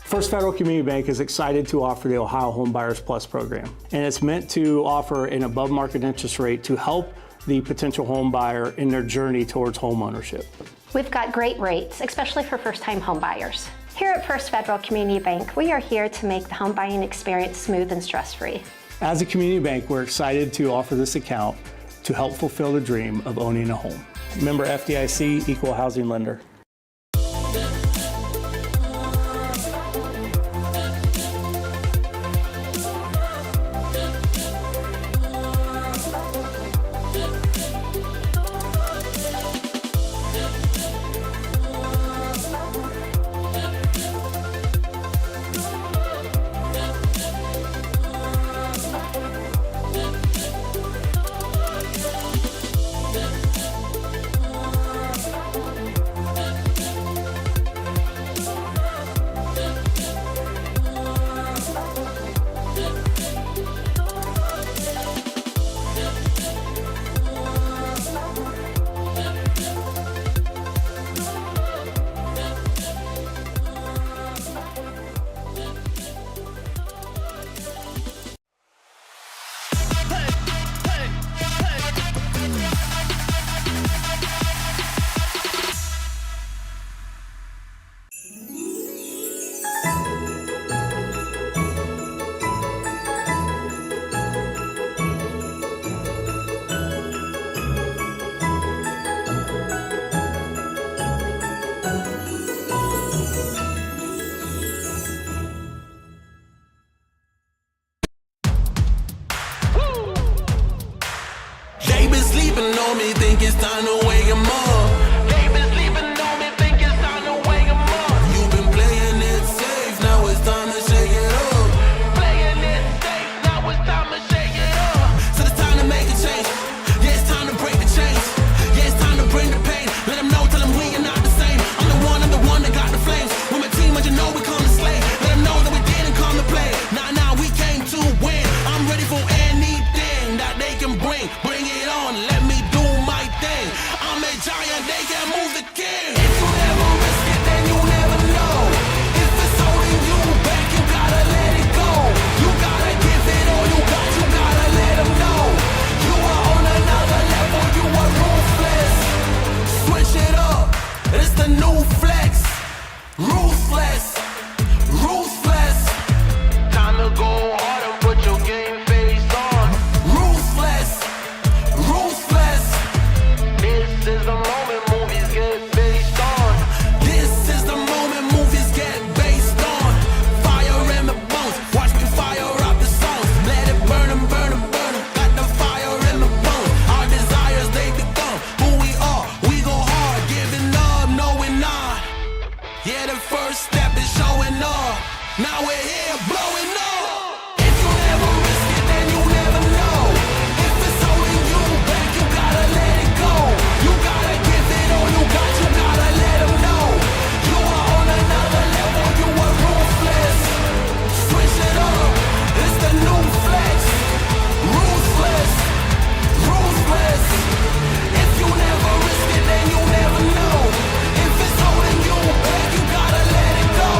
E: First Federal Community Bank is excited to offer the Ohio Home Buyers Plus program, and it's meant to offer an above market interest rate to help the potential home buyer in their journey towards home ownership.
F: We've got great rates, especially for first-time home buyers. Here at First Federal Community Bank, we are here to make the home buying experience smooth and stress-free.
E: As a community bank, we're excited to offer this account to help fulfill the dream of owning a home. Member FDIC, equal housing lender.
G: They been sleeping on me, think it's time to wake 'em up. They been sleeping on me, think it's time to wake 'em up. You've been playing it safe, now it's time to shake it up. Playing it safe, now it's time to shake it up. So it's time to make a change. Yeah, it's time to break the chains. Yeah, it's time to bring the pain. Let them know, tell them we are not the same. I'm the one that got the flames. With my team, as you know, we come to slay. Let them know that we didn't come to play. Nah, we came to win. I'm ready for anything that they can bring. Bring it on, let me do my thing. I'm a giant, they can move the king. If you never risk it, then you never know. If it's holding you back, you gotta let it go. You gotta give it all you gotta let them know. You are on another level, you are ruthless. Switch it up, it's the new flex. Ruthless, ruthless. Time to go hard and put your game face on. Ruthless, ruthless. This is the moment movies get based on. This is the moment movies get based on. Fire in the bones, watch me fire up the songs. Let it burn 'em, burn 'em, burn 'em. Got the fire in the bones. Our desires, they become who we are. We go hard, giving up, no we're not. Yeah, the first step is showing up. Now we're here blowing up. If you never risk it, then you never know. If it's holding you back, you gotta let it go. You gotta give it all you gotta let them know. You are on another level, you are ruthless. Switch it up, it's the new flex. Ruthless, ruthless. If you never risk it, then you never know. If it's holding you back, you gotta let it go.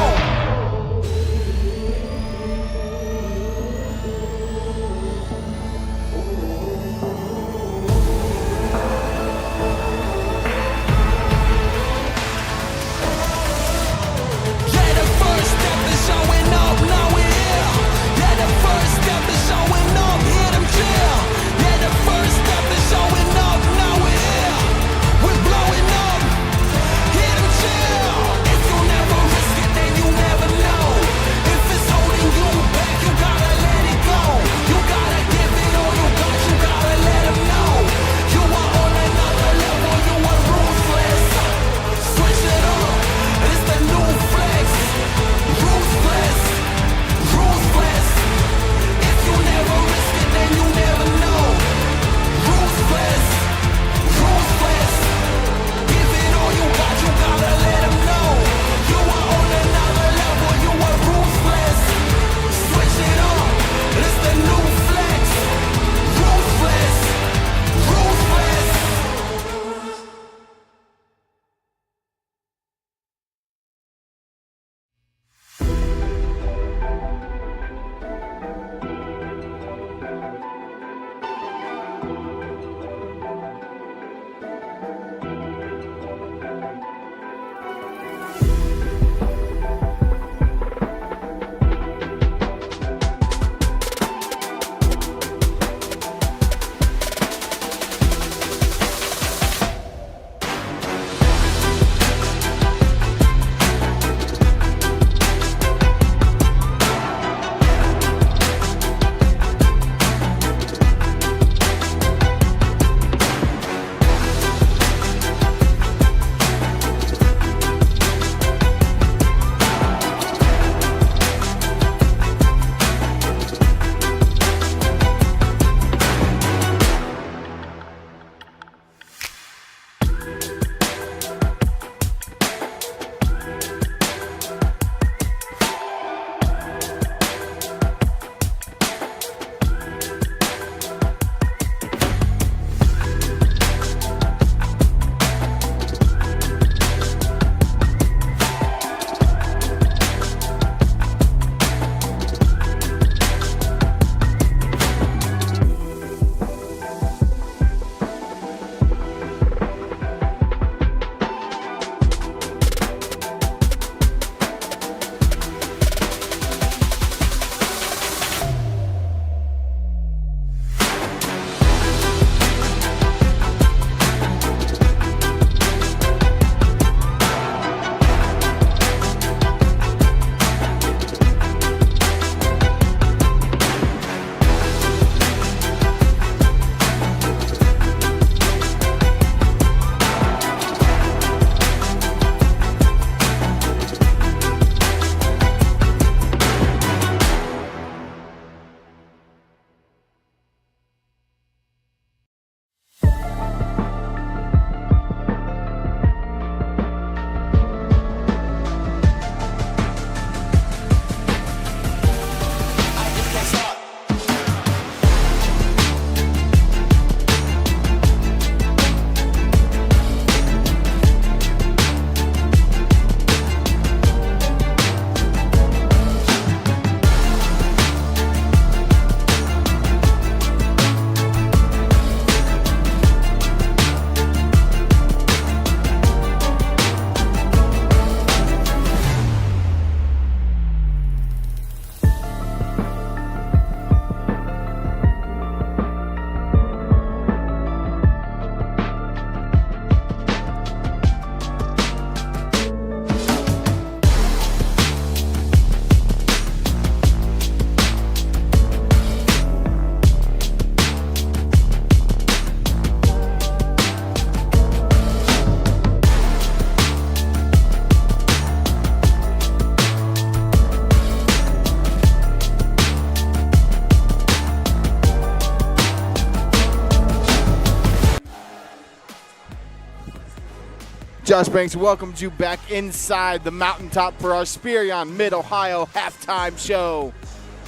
B: Josh Banks welcomes you back inside the mountaintop for our Spherion Mid-Ohio halftime show,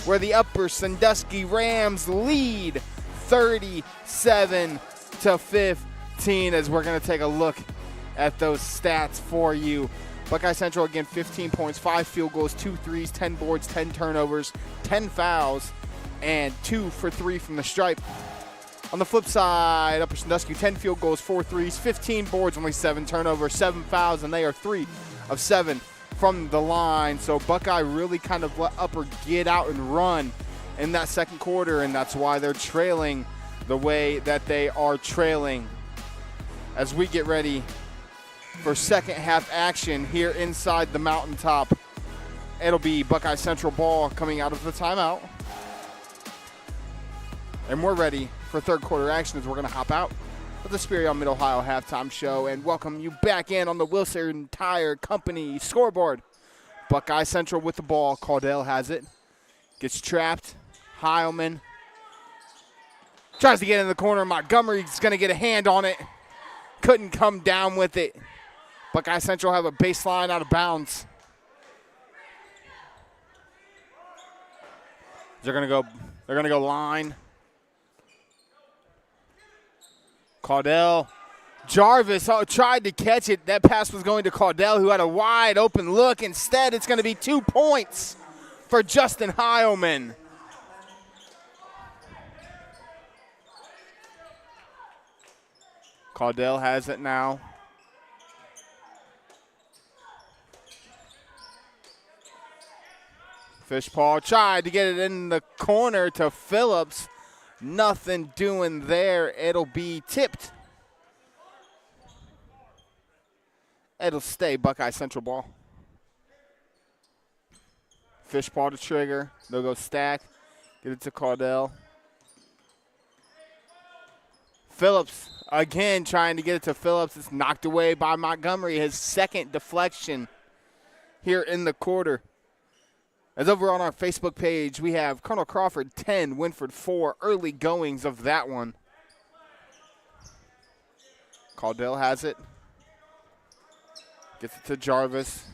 B: where the Upper Sandusky Rams lead 37-15, as we're going to take a look at those stats for you. Buckeye Central, again, 15 points, 5 field goals, 2 threes, 10 boards, 10 turnovers, 10 fouls, and 2 for 3 from the stripe. On the flip side, Upper Sandusky, 10 field goals, 4 threes, 15 boards, only 7 turnovers, 7 fouls, and they are 3 of 7 from the line. So Buckeye really kind of let Upper get out and run in that second quarter, and that's why they're trailing the way that they are trailing. As we get ready for second half action here inside the mountaintop, it'll be Buckeye Central ball coming out of the timeout. And we're ready for third quarter action as we're going to hop out of the Spherion Mid-Ohio halftime show and welcome you back in on the Wilson Tire Company scoreboard. Buckeye Central with the ball. Caudell has it. Gets trapped. Heilman tries to get in the corner. Montgomery's going to get a hand on it. Couldn't come down with it. Buckeye Central have a baseline out of bounds. They're going to go line. Caudell. Jarvis tried to catch it. That pass was going to Caudell, who had a wide open look. Instead, it's going to be 2 points for Justin Heilman. Caudell has it now. Fishpaw tried to get it in the corner to Phillips. Nothing doing there. It'll be tipped. It'll stay Buckeye Central ball. Fishpaw to trigger. They'll go stack. Get it to Caudell. Phillips again trying to get it to Phillips. It's knocked away by Montgomery. His second deflection here in the quarter. As over on our Facebook page, we have Colonel Crawford 10, Winford 4, early goings of that one. Caudell has it. Gets it to Jarvis.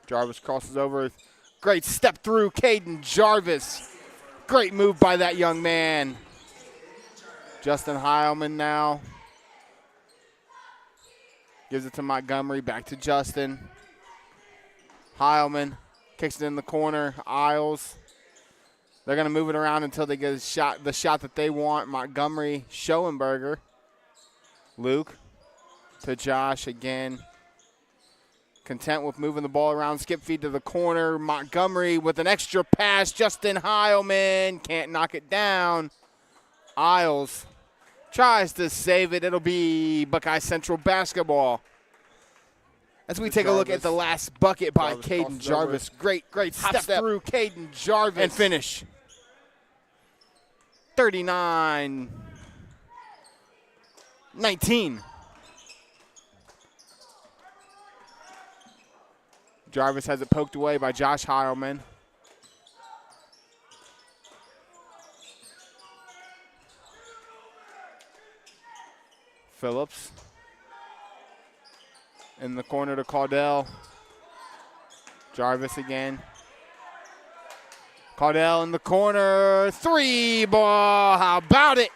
B: Jarvis crosses over. Great step through, Caden Jarvis. Great move by that young man. Justin Heilman now. Gives it to Montgomery, back to Justin. Heilman. Kicks it in the corner. Isles. They're going to move it around until they get the shot that they want. Montgomery, Schoenberger. Luke to Josh again. Content with moving the ball around. Skip feed to the corner. Montgomery with an extra pass. Justin Heilman can't knock it down. Isles tries to save it. It'll be Buckeye Central basketball. As we take a look at the last bucket by Caden Jarvis. Great step through Caden Jarvis. And finish. 39-19. Jarvis has it poked away by Josh Heilman. Phillips. In the corner to Caudell. Jarvis again. Caudell in the corner. 3 ball. How about it?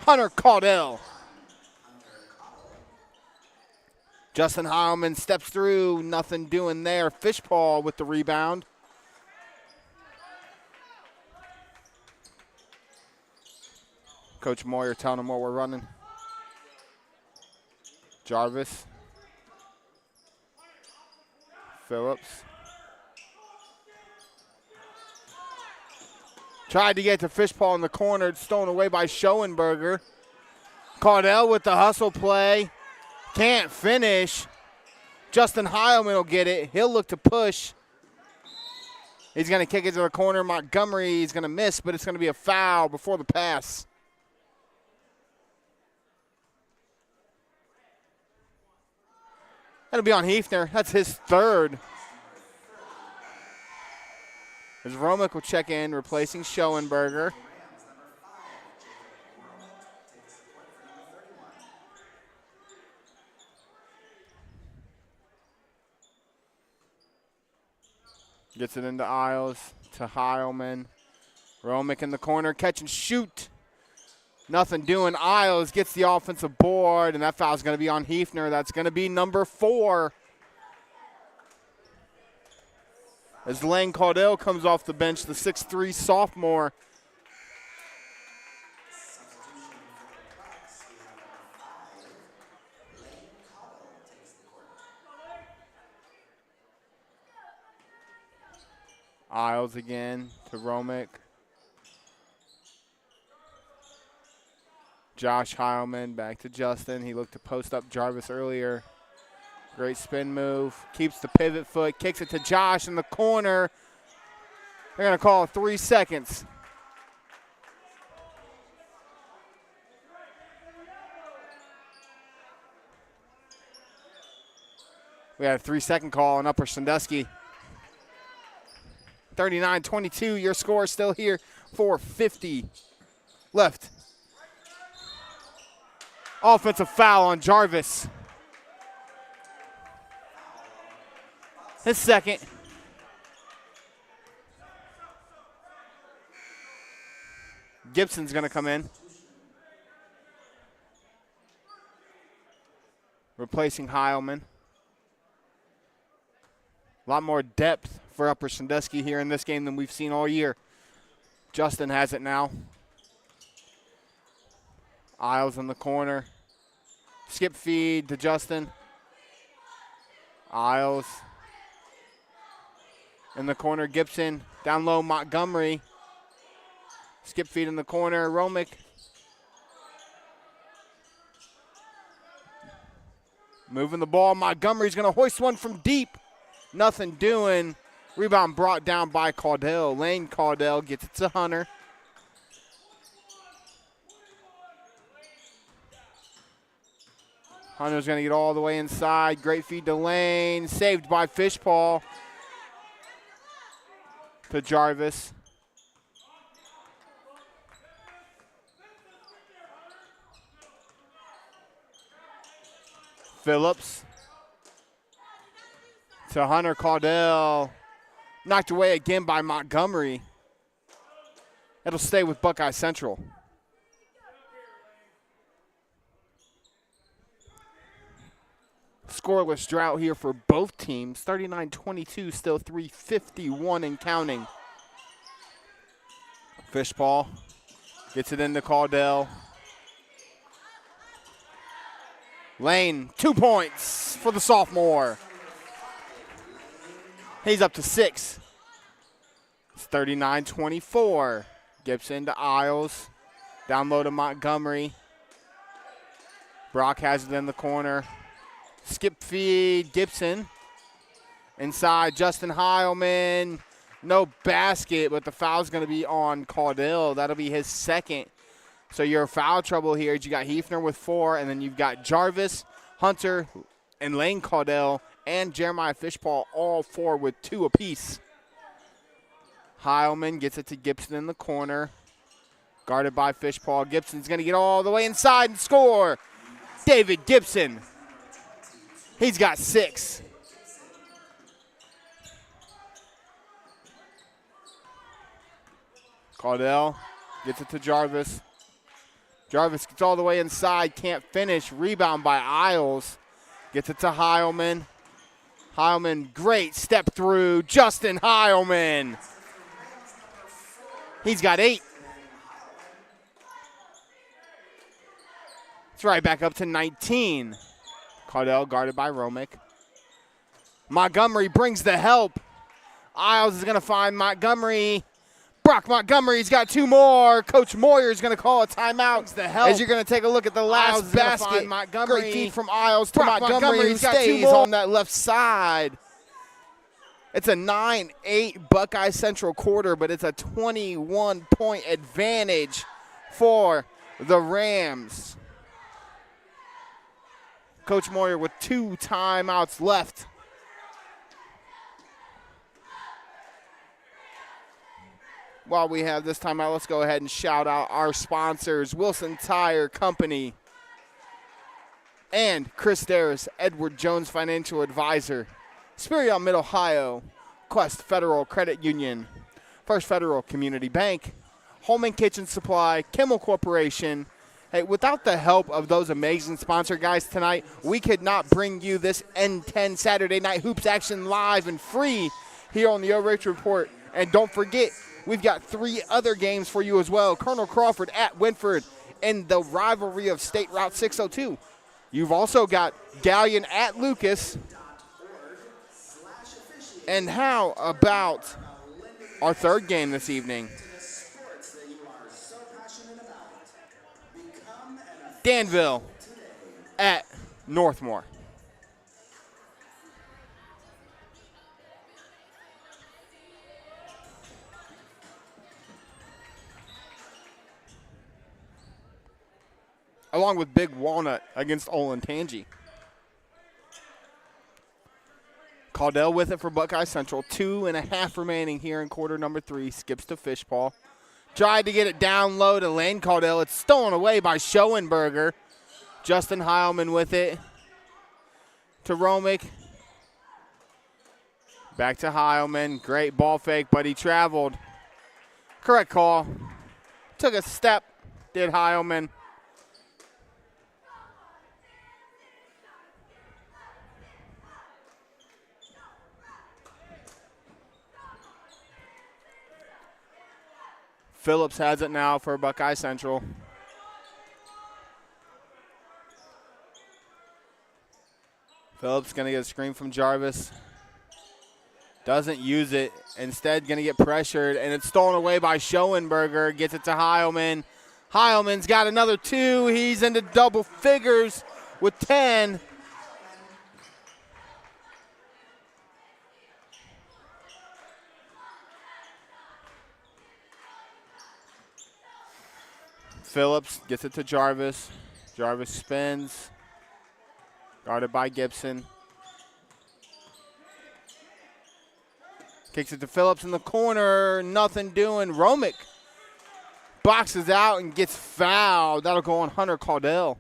B: Hunter Caudell. Justin Heilman steps through. Nothing doing there. Fishpaw with the rebound. Coach Moyer telling him what we're running. Jarvis. Phillips. Tried to get to Fishpaw in the corner. It's stolen away by Schoenberger. Caudell with the hustle play. Can't finish. Justin Heilman will get it. He'll look to push. He's going to kick it to the corner. Montgomery is going to miss, but it's going to be a foul before the pass. That'll be on Hefner. That's his third. As Romick will check in, replacing Schoenberger. Gets it into Isles to Heilman. Romick in the corner, catch and shoot. Nothing doing. Isles gets the offensive board, and that foul's going to be on Hefner. That's going to be number 4. As Lane Caudell comes off the bench, the 6'3 sophomore. Isles again to Romick. Josh Heilman back to Justin. He looked to post up Jarvis earlier. Great spin move. Keeps the pivot foot. Kicks it to Josh in the corner. They're going to call 3 seconds. We had a 3-second call on Upper Sandusky. 39-22, your score still here. 4:50 left. Offensive foul on Jarvis. His second. Gibson's going to come in. Replacing Heilman. A lot more depth for Upper Sandusky here in this game than we've seen all year. Justin has it now. Isles in the corner. Skip feed to Justin. Isles in the corner. Gibson down low. Montgomery. Skip feed in the corner. Romick. Moving the ball. Montgomery's going to hoist one from deep. Nothing doing. Rebound brought down by Caudell. Lane Caudell gets it to Hunter. Hunter's going to get all the way inside. Great feed to Lane. Saved by Fishpaw. To Jarvis. Phillips. To Hunter. Caudell. Knocked away again by Montgomery. It'll stay with Buckeye Central. Scoreless drought here for both teams. 39-22, still 3:51 and counting. Fishpaw gets it into Caudell. Lane, 2 points for the sophomore. He's up to 6. It's 39-24. Gibson to Isles. Down low to Montgomery. Brock has it in the corner. Skip feed, Gibson. Inside, Justin Heilman. No basket, but the foul's going to be on Caudell. That'll be his second. So your foul trouble here is you got Hefner with 4, and then you've got Jarvis, Hunter, and Lane Caudell, and Jeremiah Fishpaw, all 4 with 2 apiece. Heilman gets it to Gibson in the corner. Guarded by Fishpaw. Gibson's going to get all the way inside and score. David Gibson. He's got 6. Caudell gets it to Jarvis. Jarvis gets all the way inside, can't finish. Rebound by Isles. Gets it to Heilman. Heilman, great step through. Justin Heilman. He's got 8. It's right back up to 19. Caudell guarded by Romick. Montgomery brings the help. Isles is going to find Montgomery. Brock Montgomery's got 2 more. Coach Moyer's going to call a timeout. As you're going to take a look at the last basket. Great feed from Isles to Montgomery, who stays on that left side. It's a 9-8 Buckeye Central quarter, but it's a 21-point advantage for the Rams. Coach Moyer with 2 timeouts left. While we have this timeout, let's go ahead and shout out our sponsors, Wilson Tire Company and Chris.Daris, Edward Jones Financial Advisor, Spherion Mid-Ohio, Quest Federal Credit Union, First Federal Community Bank, Holman Kitchen Supply, Kimmel Corporation. Hey, without the help of those amazing sponsor guys tonight, we could not bring you this N10 Saturday Night Hoops action live and free here on the OH.REPORT. And don't forget, we've got 3 other games for you as well. Colonel Crawford at Winford in the rivalry of State Route 602. You've also got Galleon at Lucas. And how about our third game this evening? Danville at Northmore. Along with Big Walnut against Olentangy. Caudell with it for Buckeye Central. 2.5 remaining here in quarter number 3. Skips to Fishpaw. Tried to get it down low to Lane Caudell. It's stolen away by Schoenberger. Justin Heilman with it to Romick. Back to Heilman. Great ball fake, but he traveled. Correct call. Took a step, did Heilman. Phillips has it now for Buckeye Central. Phillips going to get a screen from Jarvis. Doesn't use it. Instead, going to get pressured, and it's stolen away by Schoenberger. Gets it to Heilman. Heilman's got another 2. He's into double figures with 10. Phillips gets it to Jarvis. Jarvis spins. Guarded by Gibson. Kicks it to Phillips in the corner. Nothing doing. Romick boxes out and gets fouled. That'll go on Hunter Caudell.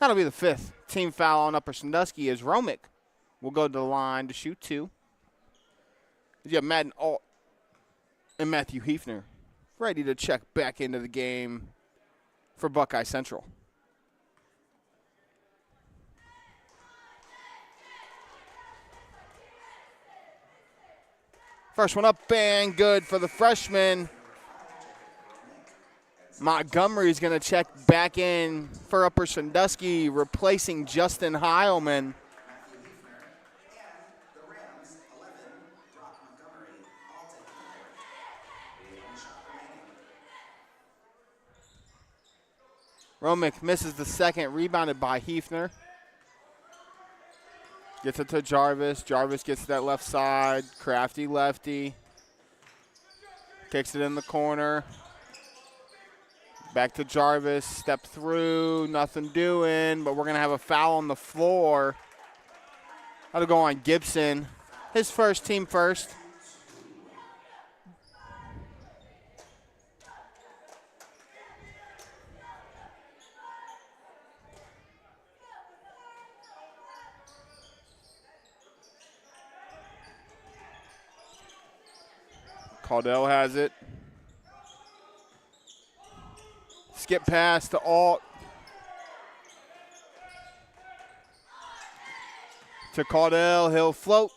B: That'll be the 5th team foul on Upper Sandusky as Romick will go to the line to shoot 2. You have Madden Alt and Matthew Hefner ready to check back into the game for Buckeye Central. First one up and good for the freshman. Montgomery's going to check back in for Upper Sandusky, replacing Justin Heilman. Romick misses the second, rebounded by Hefner. Gets it to Jarvis. Jarvis gets to that left side. Crafty lefty. Kicks it in the corner. Back to Jarvis. Step through. Nothing doing, but we're going to have a foul on the floor. That'll go on Gibson. His first, team first. Caudell has it. Skip pass to Alt. To Caudell. He'll float.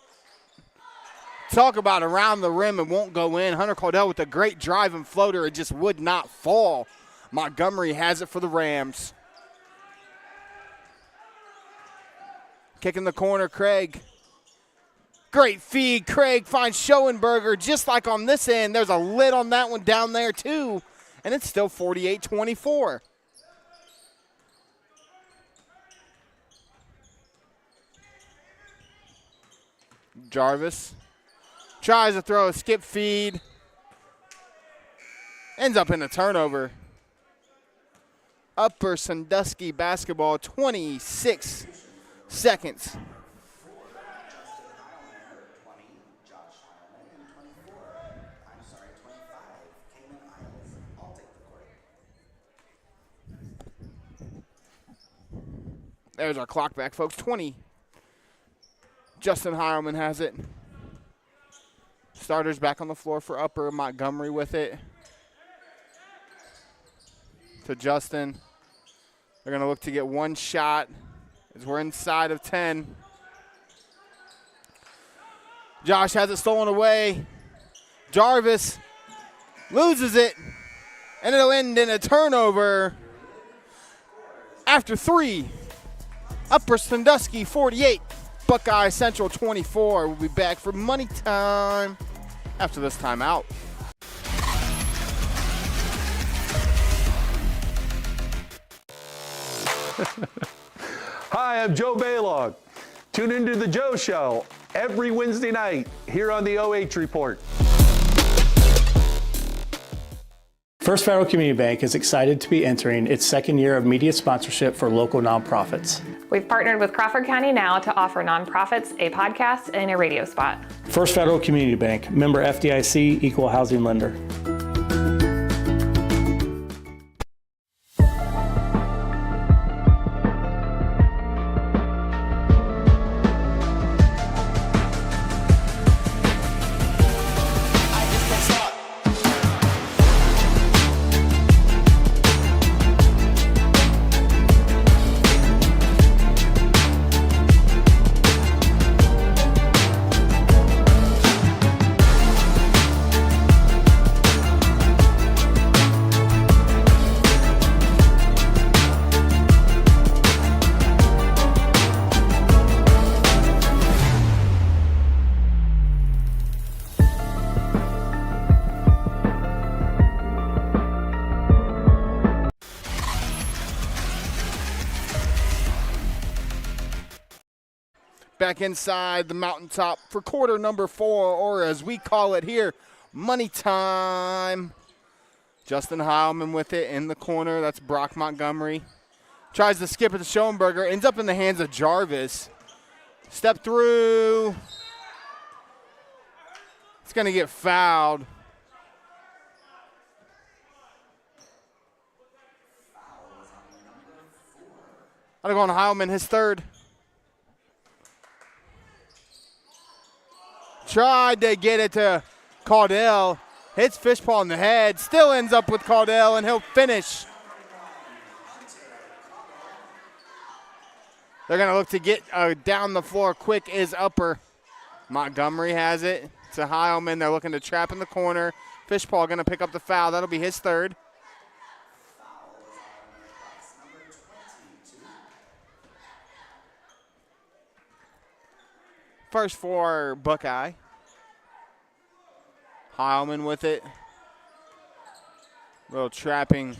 B: Talk about around the rim and won't go in. Hunter Caudell with a great drive and floater. It just would not fall. Montgomery has it for the Rams. Kick in the corner, Craig. Great feed. Craig finds Schoenberger just like on this end. There's a lid on that one down there too. And it's still 48-24. Jarvis tries to throw a skip feed. Ends up in a turnover. Upper Sandusky basketball, 26 seconds. There's our clock back, folks. 20. Justin Heilman has it. Starters back on the floor for Upper. Montgomery with it. To Justin. They're going to look to get one shot as we're inside of 10. Josh has it stolen away. Jarvis loses it, and it'll end in a turnover after 3. Upper Sandusky 48, Buckeye Central 24. We'll be back for money time after this timeout.
C: Hi, I'm Joe Baylog. Tune into the Joe Show every Wednesday night here on the OH Report.
E: First Federal Community Bank is excited to be entering its second year of media sponsorship for local nonprofits.
H: We've partnered with Crawford County Now to offer nonprofits a podcast and a radio spot.
E: First Federal Community Bank, member FDIC, equal housing lender.
B: Back inside the mountaintop for quarter number 4, or as we call it here, money time. Justin Heilman with it in the corner. That's Brock Montgomery. Tries to skip it to Schoenberger. Ends up in the hands of Jarvis. Step through. It's going to get fouled. I'll go on Heilman, his third. Tried to get it to Caudell. Hits Fishpaw in the head. Still ends up with Caudell, and he'll finish. They're going to look to get down the floor quick is Upper. Montgomery has it to Heilman. They're looking to trap in the corner. Fishpaw going to pick up the foul. That'll be his third. First for Buckeye. Heilman with it. Little trapping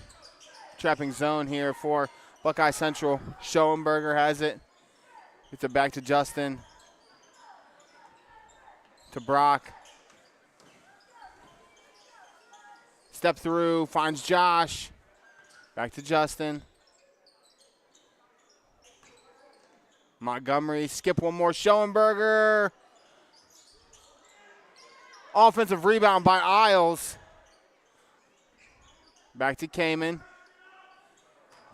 B: zone here for Buckeye Central. Schoenberger has it. Gets it back to Justin. To Brock. Step through, finds Josh. Back to Justin. Montgomery, skip one more. Schoenberger. Offensive rebound by Isles. Back to Kamen.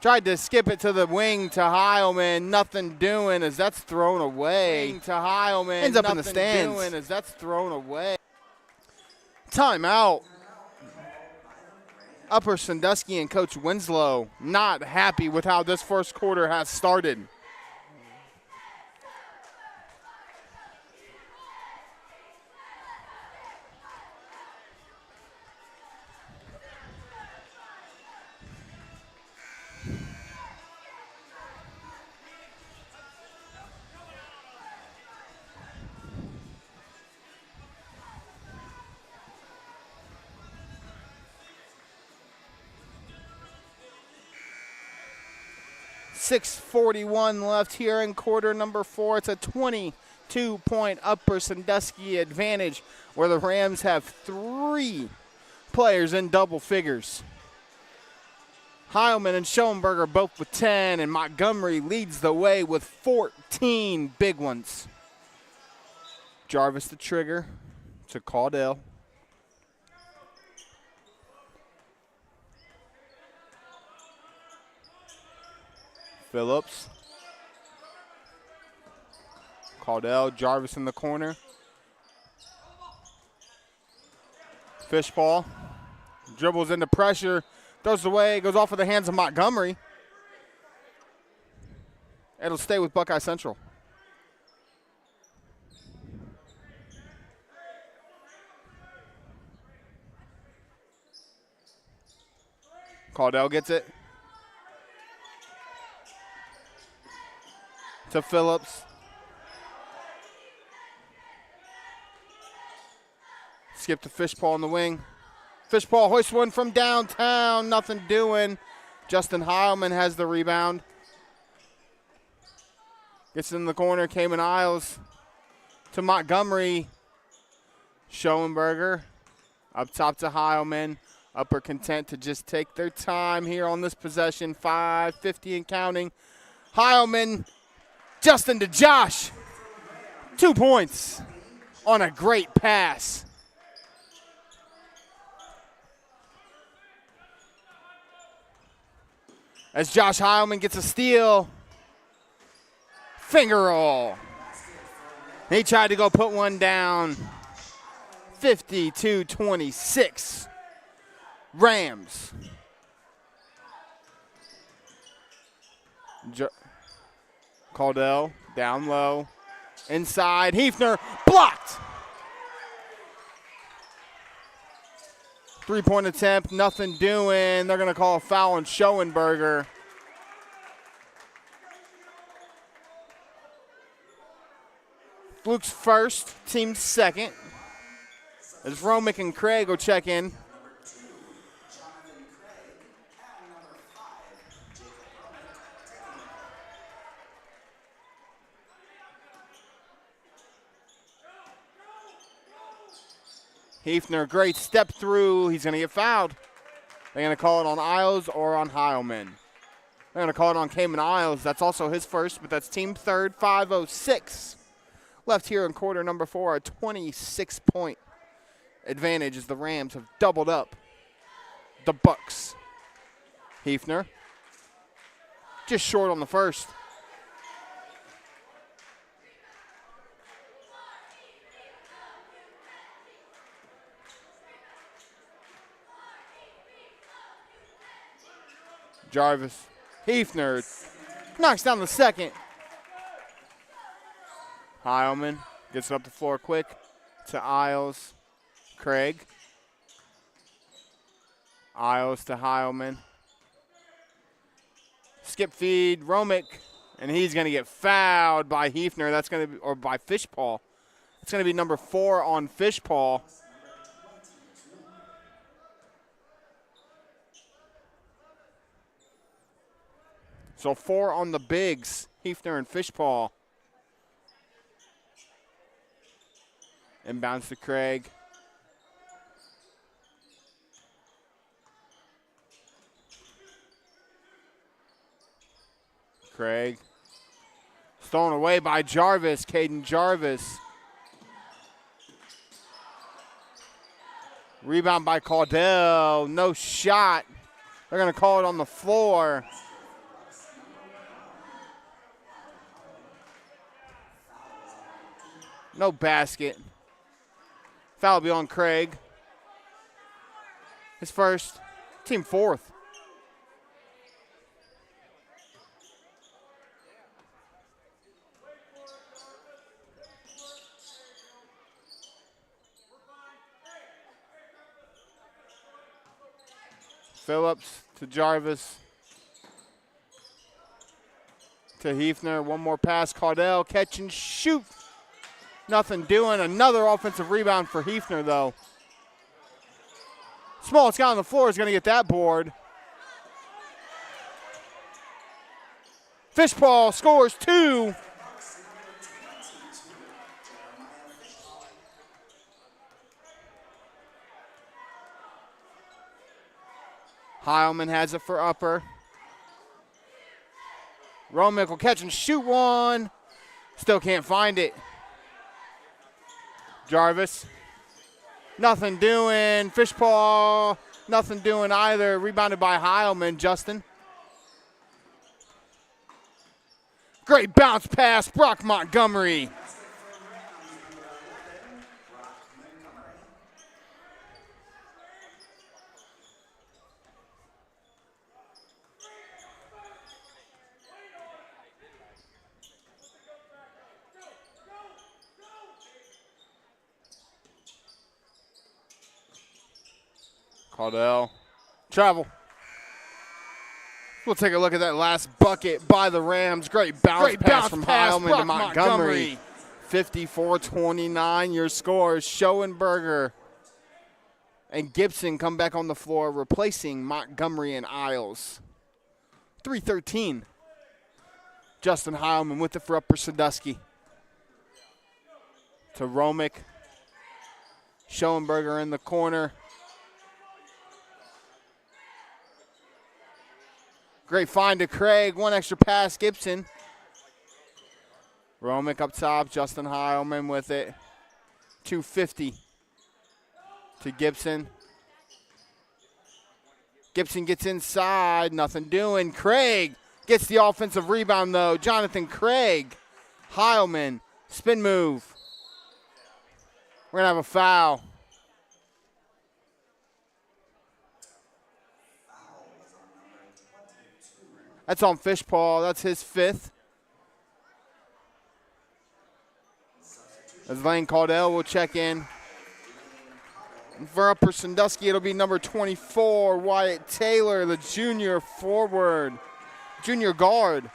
B: Tried to skip it to the wing to Heilman. Nothing doing as that's thrown away. Wing to Heilman. Ends up in the stands. Doing as that's thrown away. Timeout. Upper Sandusky and Coach Winslow not happy with how this first quarter has started. .641 left here in quarter number 4. It's a 22-point Upper Sandusky advantage where the Rams have 3 players in double figures. Heilman and Schoenberger both with 10, and Montgomery leads the way with 14 big ones. Jarvis the trigger to Caudell. Phillips Caldell, Jarvis in the corner. Fishball. Dribbles into pressure. Throws it away. Goes off of the hands of Montgomery. It'll stay with Buckeye Central. Caldell gets it. To Phillips. Skip to Fishpaw in the wing. Fishpaw hoists one from downtown. Nothing doing. Justin Heilman has the rebound. Gets in the corner. Cayman Isles to Montgomery. Schoenberger up top to Heilman. Upper content to just take their time here on this possession. 5:50 and counting. Heilman, Justin to Josh. 2 points on a great pass. As Josh Heilman gets a steal. Finger roll. He tried to go put one down. 52-26. Rams. Caldell down low. Inside. Hefner blocked. 3-point attempt. Nothing doing. They're going to call a foul on Schoenberger. Luke's first, team's second. As Romick and Craig will check in. Hefner, great step through. He's going to get fouled. They're going to call it on Isles or on Heilman. They're going to call it on Cayman Isles. That's also his first, but that's team third. 5:06 left here in quarter number 4. A 26-point advantage as the Rams have doubled up the Bucks. Hefner just short on the first. Jarvis. Hefner knocks down the second. Heilman gets it up the floor quick to Isles. Craig. Isles to Heilman. Skip feed, Romick, and he's going to get fouled by Hefner. That's going to be, or by Fishpaw. It's going to be number 4 on Fishpaw. So 4 on the bigs, Hefner and Fishpaw. Inbounds to Craig. Craig. Stolen away by Jarvis, Caden Jarvis. Rebound by Caldell, no shot. They're going to call it on the floor. No basket. Foul will be on Craig. His first, team fourth. Phillips to Jarvis. To Hefner. One more pass. Caldell, catch and shoot. Nothing doing. Another offensive rebound for Hefner, though. Smallest guy on the floor is going to get that board. Fishpaw scores 2. Heilman has it for Upper. Romick will catch and shoot one. Still can't find it. Jarvis. Nothing doing. Fishpaw. Nothing doing either. Rebounded by Heilman. Justin. Great bounce pass. Brock Montgomery Caudell. Travel. We'll take a look at that last bucket by the Rams. Great bounce pass from Heilman to Montgomery. 54-29, your score. Schoenberger and Gibson come back on the floor, replacing Montgomery and Isles. 3:13. Justin Heilman with it for Upper Sandusky. To Romick. Schoenberger in the corner. Great find to Craig. One extra pass, Gibson. Romick up top. Justin Heilman with it. 2:50 to Gibson. Gibson gets inside. Nothing doing. Craig gets the offensive rebound, though. Jonathan Craig. Heilman. Spin move. We're going to have a foul. That's on Fishpaw. That's his 5th. As Lane Caudell will check in. For Upper Sandusky, it'll be number 24, Wyatt Taylor, the junior guard,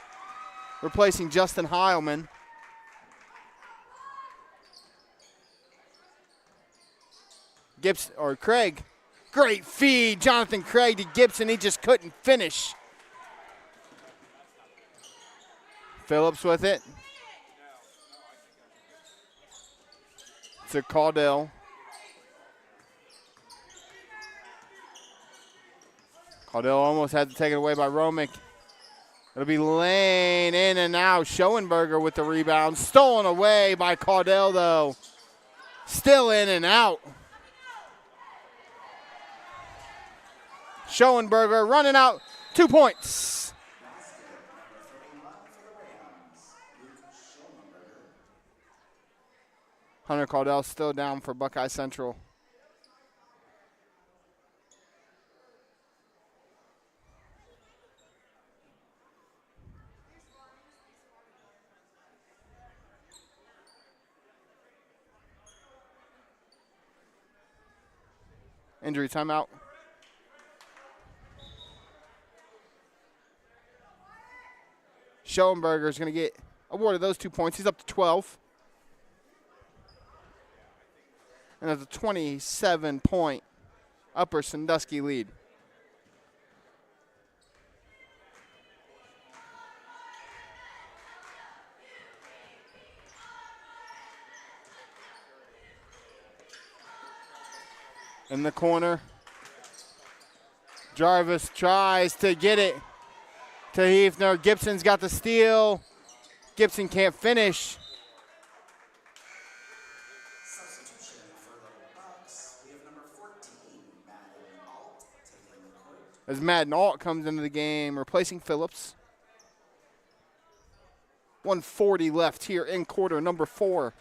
B: replacing Justin Heilman. Craig. Great feed. Jonathan Craig to Gibson. He just couldn't finish. Phillips with it. To Caudell. Caudell almost had to take it away by Romick. It'll be Lane in and out. Schoenberger with the rebound. Stolen away by Caudell, though. Still in and out. Schoenberger running out. 2 points. Hunter Caudell still down for Buckeye Central. Injury timeout. Schoenberger is going to get awarded those 2 points. He's up to 12. And that's a 27-point Upper Sandusky lead. In the corner, Jarvis tries to get it to Hefner. Gibson's got the steal. Gibson can't finish.
I: Substitution for the Bucks. We have number 14, Madden Alt, taking the court.
B: As Madden Alt comes into the game, replacing Phillips. 1:40 left here in quarter number 4.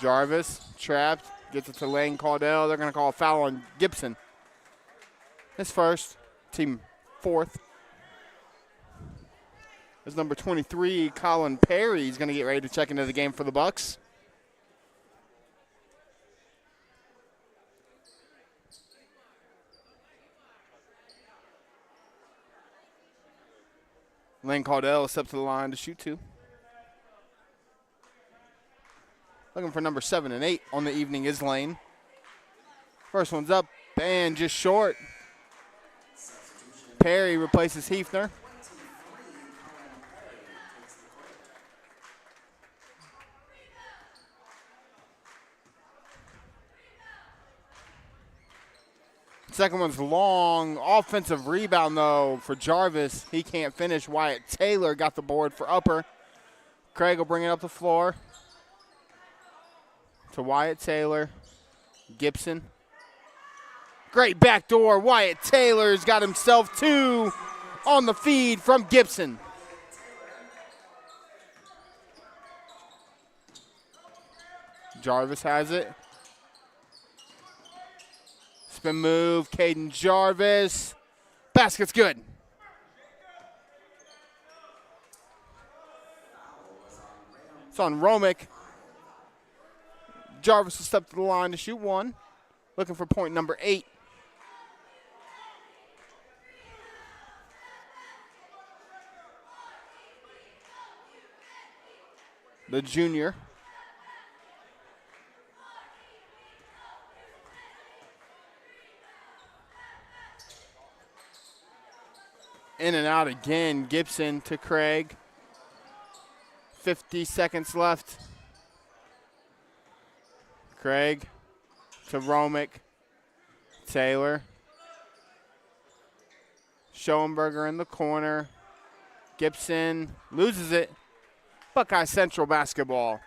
B: Jarvis trapped, gets it to Lane Caudell. They're going to call a foul on Gibson. His first, team 4th. As number 23, Colin Perry, is going to get ready to check into the game for the Bucks. Lane Caudell steps to the line to shoot 2. Looking for number 7 and 8 on the evening is Lane. First one's up and just short. Perry replaces Hefner. Second one's long. Offensive rebound, though, for Jarvis. He can't finish. Wyatt Taylor got the board for Upper. Craig will bring it up the floor. To Wyatt Taylor. Gibson. Great backdoor. Wyatt Taylor's got himself 2 on the feed from Gibson. Jarvis has it. Spin move. Caden Jarvis. Basket's good. It's on Romick. Jarvis will step to the line to shoot one. Looking for point number 8. The junior. In and out again. Gibson to Craig. 50 seconds left. Craig to Romick. Taylor. Schoenberger in the corner. Gibson loses it. Buckeye Central basketball.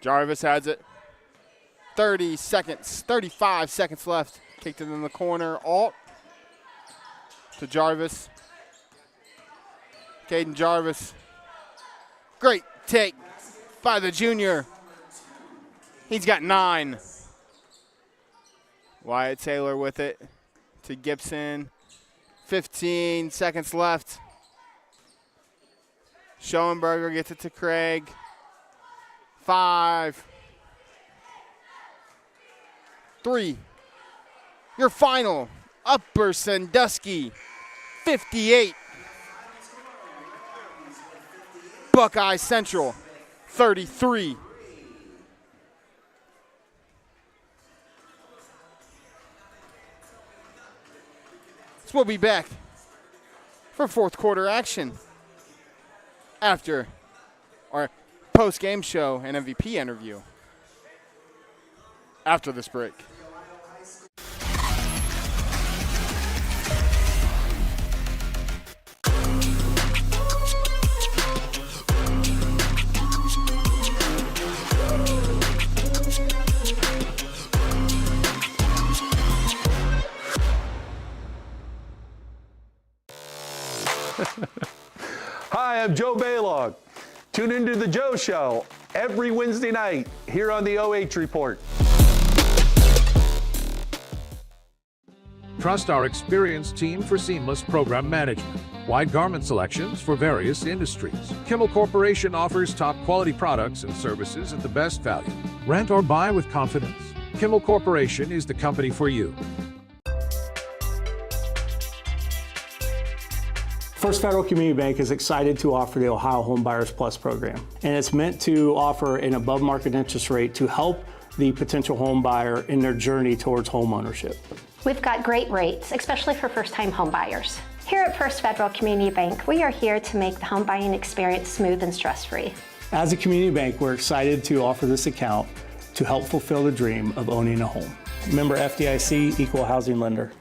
B: Jarvis has it. 35 seconds left. Kicked it in the corner. Alt to Jarvis. Caden Jarvis. Great take by the junior. He's got 9. Wyatt Taylor with it to Gibson. 15 seconds left. Schoenberger gets it to Craig. 5, 3. Your final, Upper Sandusky, 58. Buckeye Central, 33. So we'll be back for fourth quarter action after our post-game show and MVP interview after this break.
C: Hi, I'm Joe Baylog. Tune into the Joe Show every Wednesday night here on the OH.REPORT.
D: Trust our experienced team for seamless program management. Wide garment selections for various industries. Kimmel Corporation offers top quality products and services at the best value. Rent or buy with confidence. Kimmel Corporation is the company for you.
E: First Federal Community Bank is excited to offer the Ohio Home Buyers Plus program, and it's meant to offer an above market interest rate to help the potential home buyer in their journey towards home ownership.
F: We've got great rates, especially for first-time home buyers. Here at First Federal Community Bank, we are here to make the home buying experience smooth and stress-free.
E: As a community bank, we're excited to offer this account to help fulfill the dream of owning a home. Member FDIC, Equal Housing Lender.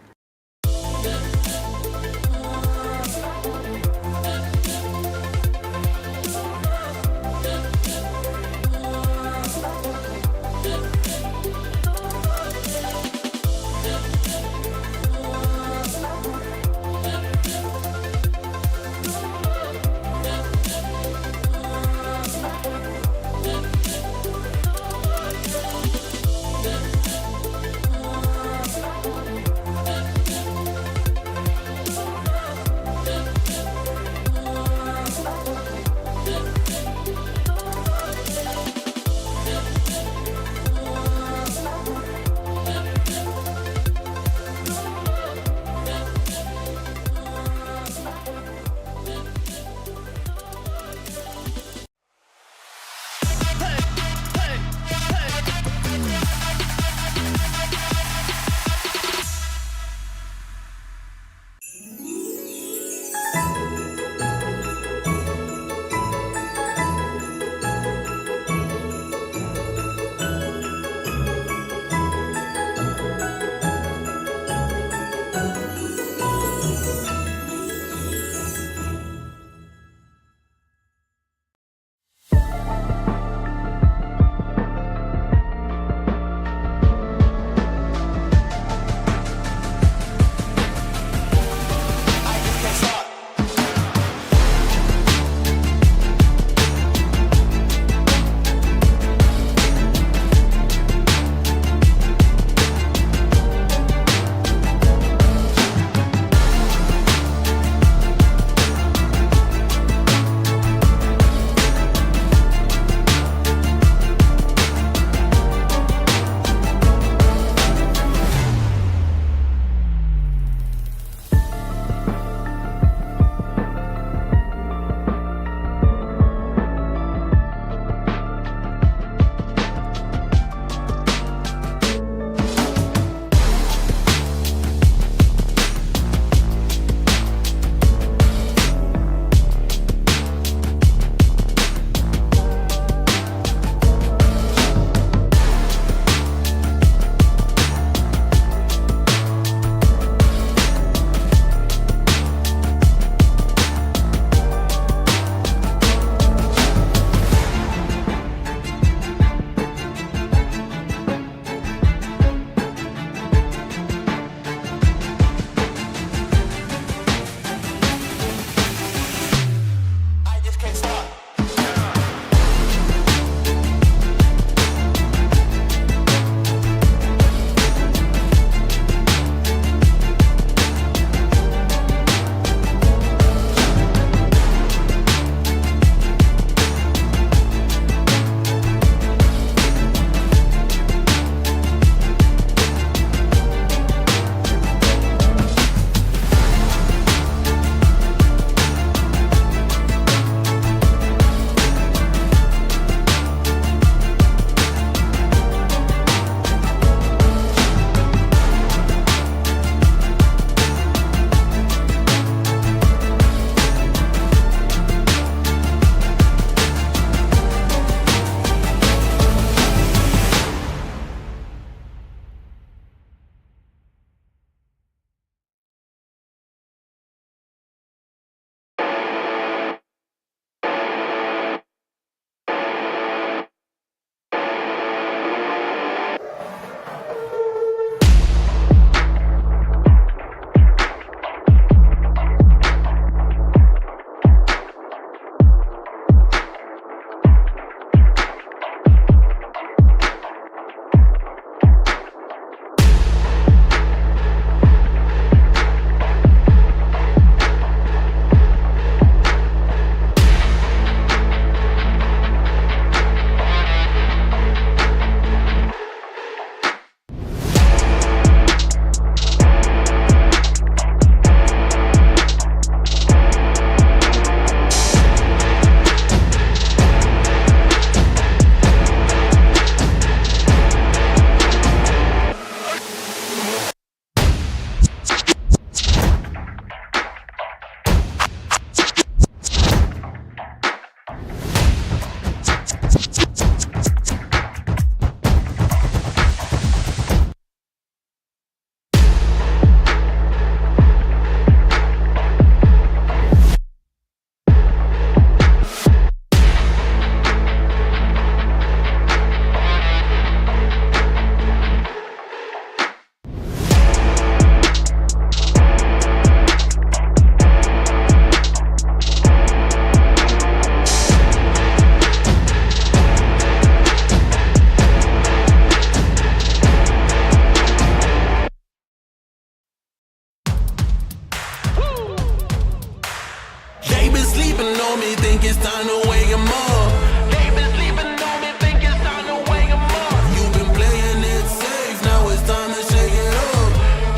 G: sleeping on me, think it's time to wake 'em up. They been sleeping on me, think it's time to wake 'em up. You've been playing it safe, now it's time to shake it up.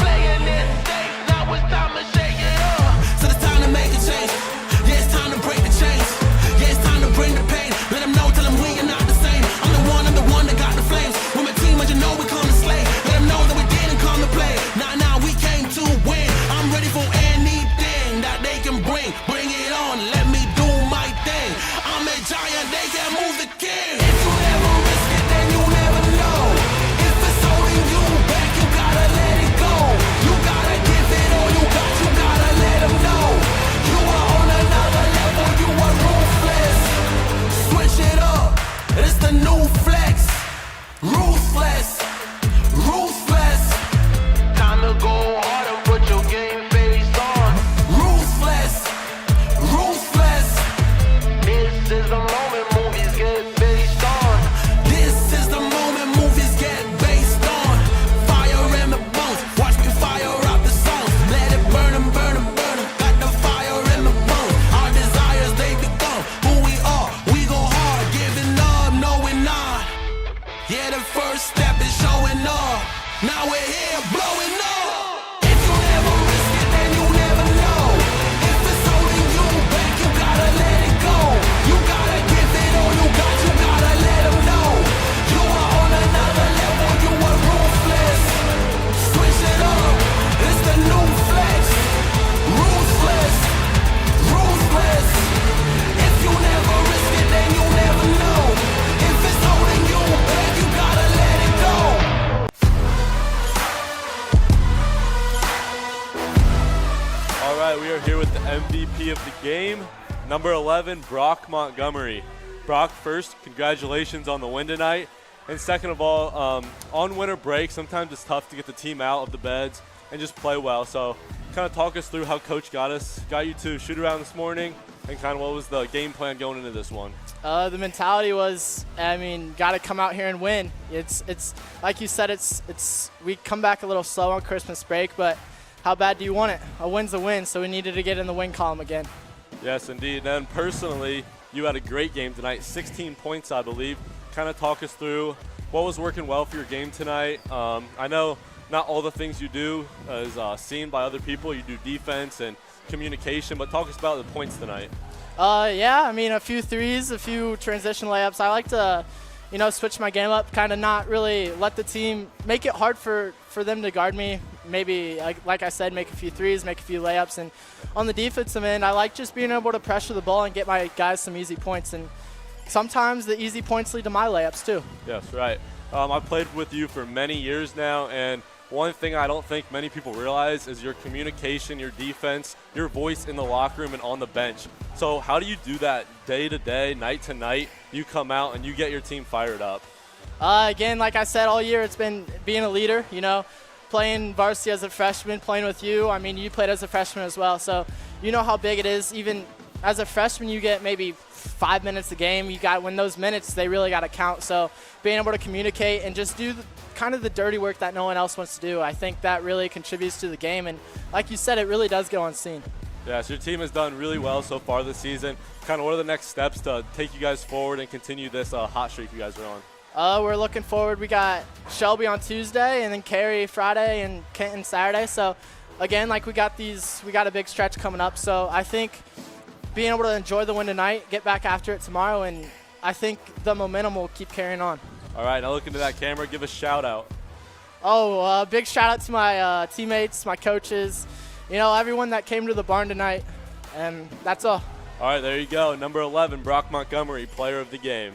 G: Playing it safe, now it's time to shake it up. So it's time to make a change. Yeah, it's time to break the chains. Yeah, it's time to bring the pain. Let them know, tell them we are not the same. I'm the one that got the flames. With my team, as you know, we come to slay. Let them know that we didn't come to play. Nah, we came to win. I'm ready for anything that they can bring. Bring it on, let me do my thing. I'm a giant, they can move the king. If you never risk it, then you never know. If it's holding you back, you gotta let it go. You gotta give it all you got, you gotta let them know. You are on another level, you are ruthless. Switch it up, it's the new flex. Ruthless, ruthless. Time to go hard and put your game face on. Ruthless, ruthless. This is the moment movies get based on. This is the moment movies get based on. Fire in the bones, watch me fire up the songs. Let it burn 'em, burn 'em, burn 'em. Got the fire in the bones. Our desires, they become who we are. We go hard, giving up, no we're not. Yeah, the first step is showing up. Now we're here blowing up. If you never risk it, then you never know. If it's holding you back, you gotta let it go. You gotta give it all you got, you gotta let them know. You are on another level, you are ruthless. Switch it up, it's the new flex. Ruthless, ruthless. If you never risk it, then you never know. If it's holding you back, you gotta let it go.
J: All right, we are here with the MVP of the game, number 11, Brock Montgomery. Brock, first, congratulations on the win tonight. And second of all, on winter break, sometimes it's tough to get the team out of the beds and just play well. So kind of talk us through how Coach got you to shoot around this morning, and kind of what was the game plan going into this one.
K: The mentality was, got to come out here and win. It's like you said, we come back a little slow on Christmas break, but how bad do you want it? A win's a win, so we needed to get in the win column again.
J: Yes, indeed. And personally, you had a great game tonight, 16 points, I believe. Kind of talk us through what was working well for your game tonight. I know not all the things you do is seen by other people. You do defense and communication, but talk us about the points tonight.
K: A few threes, a few transition layups. I like to, switch my game up, kind of not really let the team make it hard for them to guard me. Maybe, like I said, make a few threes, make a few layups. And on the defensive end, I like just being able to pressure the ball and get my guys some easy points. And sometimes the easy points lead to my layups too.
J: Yes, right. I played with you for many years now, and one thing I don't think many people realize is your communication, your defense, your voice in the locker room and on the bench. So how do you do that day to day, night to night? You come out and you get your team fired up.
K: Again, like I said, all year it's been being a leader, playing varsity as a freshman, playing with you. You played as a freshman as well, so you know how big it is. Even as a freshman, you get maybe 5 minutes a game. When those minutes, they really got to count. So being able to communicate and just do kind of the dirty work that no one else wants to do, I think that really contributes to the game. And like you said, it really does go unseen.
J: Yeah, so your team has done really well so far this season. Kind of what are the next steps to take you guys forward and continue this hot streak you guys are on?
K: We're looking forward. We got Shelby on Tuesday, and then Cary Friday, and Kenton Saturday. So again, we got a big stretch coming up. So I think being able to enjoy the win tonight, get back after it tomorrow, and I think the momentum will keep carrying on.
J: All right, now look into that camera. Give a shout out.
K: Big shout out to my teammates, my coaches, everyone that came to the barn tonight, and that's all.
J: All right, there you go. Number 11, Brock Montgomery, player of the game.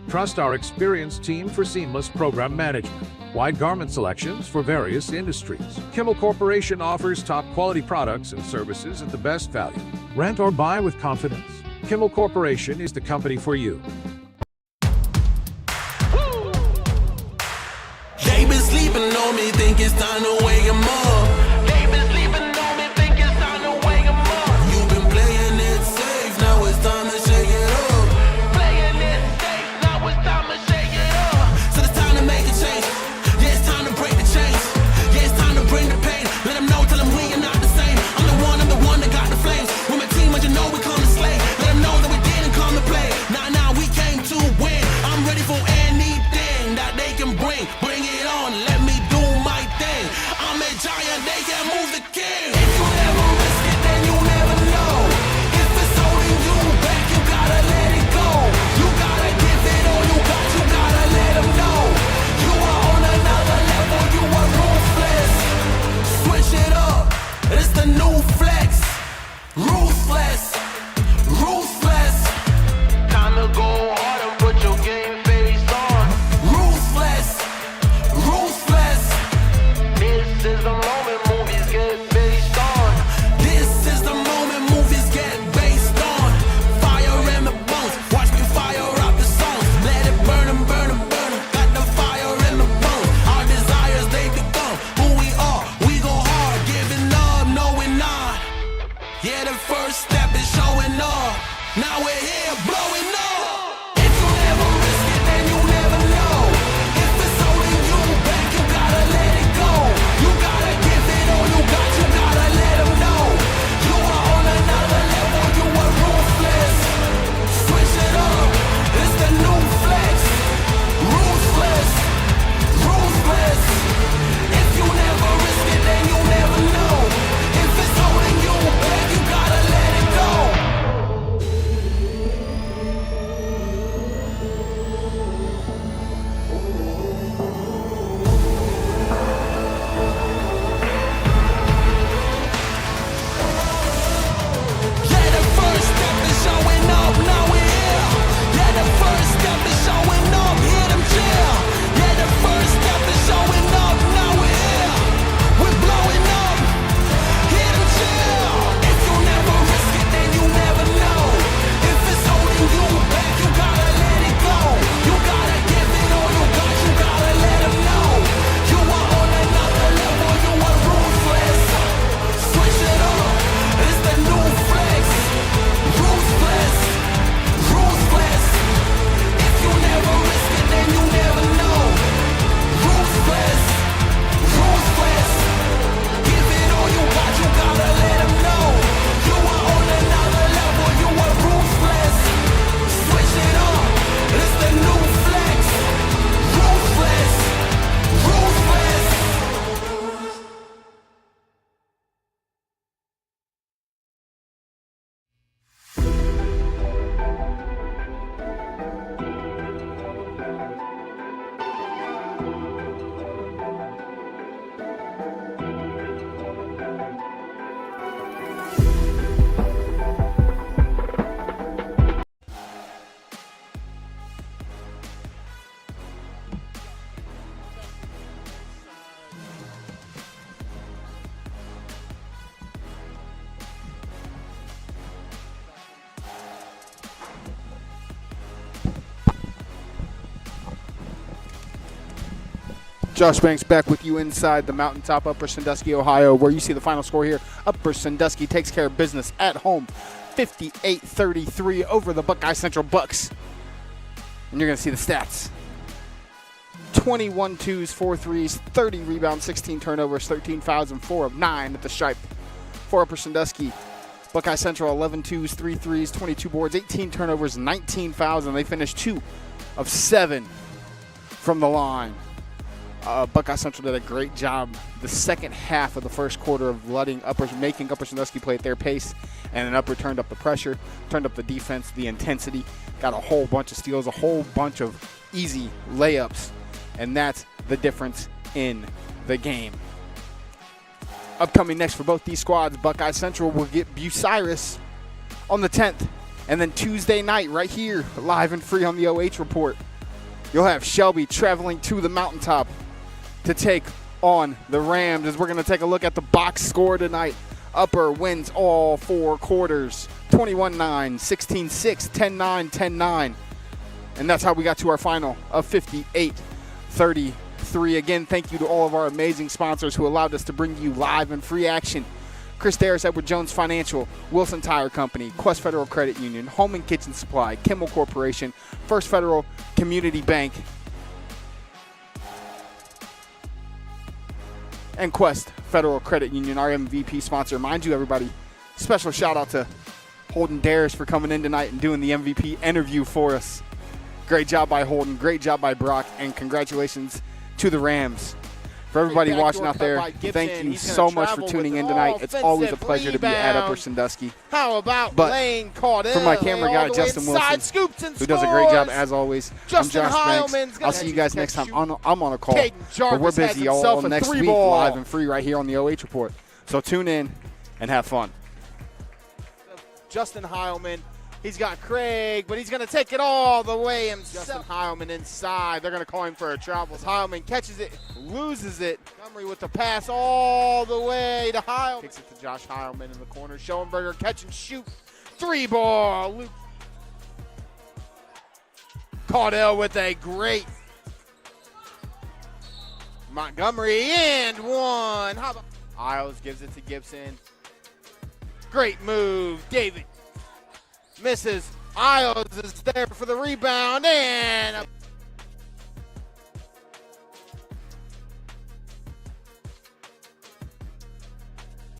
D: Trust our experienced team for seamless program management. Wide garment selections for various industries. Kimmel Corporation offers top quality products and services at the best value. Rent or buy with confidence. Kimmel Corporation is the company for you.
G: They been sleeping on me, think it's time to wake 'em up. They been sleeping on me, think it's time to wake 'em up. You've been playing it safe, now Now we're here blowing up. If you never risk it, then you never know. If it's holding you back, you gotta let it go. You gotta give it all you got, you gotta let them know. You are on another level, you are ruthless. Switch it up, it's the new flex. Ruthless, ruthless. If you never risk it, then you never know. If it's holding you back, you gotta let it go. Yeah, the first step is showing up, now we're here. Yeah, the first step is showing up, hear them cheer. Yeah, the first step is showing up, now we're here. We're blowing up, hear them cheer. If you never risk it, then you never know. If it's holding you back, you gotta let it go. You gotta give it all you got, you gotta let them know. You are on another level, you are ruthless. Switch it up, it's the new flex. Ruthless, ruthless. If you never risk it, then you never know. Ruthless, ruthless. Give it all you got, you gotta let them know. You are on another level, you are ruthless. Switch it up, it's the new flex. Ruthless, ruthless.
B: Josh Banks back with you inside the mountaintop, Upper Sandusky, Ohio, where you see the final score here. Upper Sandusky takes care of business at home, 58-33 over the Buckeye Central Bucks. And you're going to see the stats. 21 twos, 4 threes, 30 rebounds, 16 turnovers, 13 fouls, and 4 of 9 at the stripe for Upper Sandusky. Buckeye Central, 11 twos, 3 threes, 22 boards, 18 turnovers, 19 fouls, and they finished 2 of 7 from the line. Buckeye Central did a great job the second half of the first quarter of making Upper Sandusky play at their pace, and then Upper turned up the pressure, turned up the defense, the intensity, got a whole bunch of steals, a whole bunch of easy layups, and that's the difference in the game. Upcoming next for both these squads, Buckeye Central will get Bucyrus on the 10th, and then Tuesday night right here, live and free on the OH Report, you'll have Shelby traveling to the mountaintop to take on the Rams, as we're going to take a look at the box score tonight. Upper wins all 4 quarters, 21-9, 16-6, 10-9, 10-9. And that's how we got to our final of 58-33. Again, thank you to all of our amazing sponsors who allowed us to bring you live and free action. Chris.daris, Edward Jones Financial, Wilson Tire Company, Quest Federal Credit Union, Home and Kitchen Supply, Kimmel Corporation, First Federal Community Bank, and Quest Federal Credit Union, our MVP sponsor. Mind you, everybody, special shout out to Holden Daris for coming in tonight and doing the MVP interview for us. Great job by Holden, great job by Brock, and congratulations to the Rams. For everybody watching out there, thank you so much for tuning in tonight. It's always a pleasure to be at Upper Sandusky. How about But Lane Caudell? For my camera guy, Justin Wilson, who does a great job as always. I'm Josh Banks. I'll see you guys next time. I'm on a call. But we're busy all next week, live and free right here on the OH Report. So tune in and have fun. Justin Heilman. He's got Craig, but he's going to take it all the way himself. Justin Heilman inside. They're going to call him for a travel. Heilman catches it, loses it. Montgomery with the pass all the way to Heilman. Kicks it to Josh Heilman in the corner. Schoenberger catch and shoot. 3-ball. Luke Caudell with a great Montgomery and one. How about Isles gives it to Gibson. Great move, David. misses. Isles is there for the rebound, and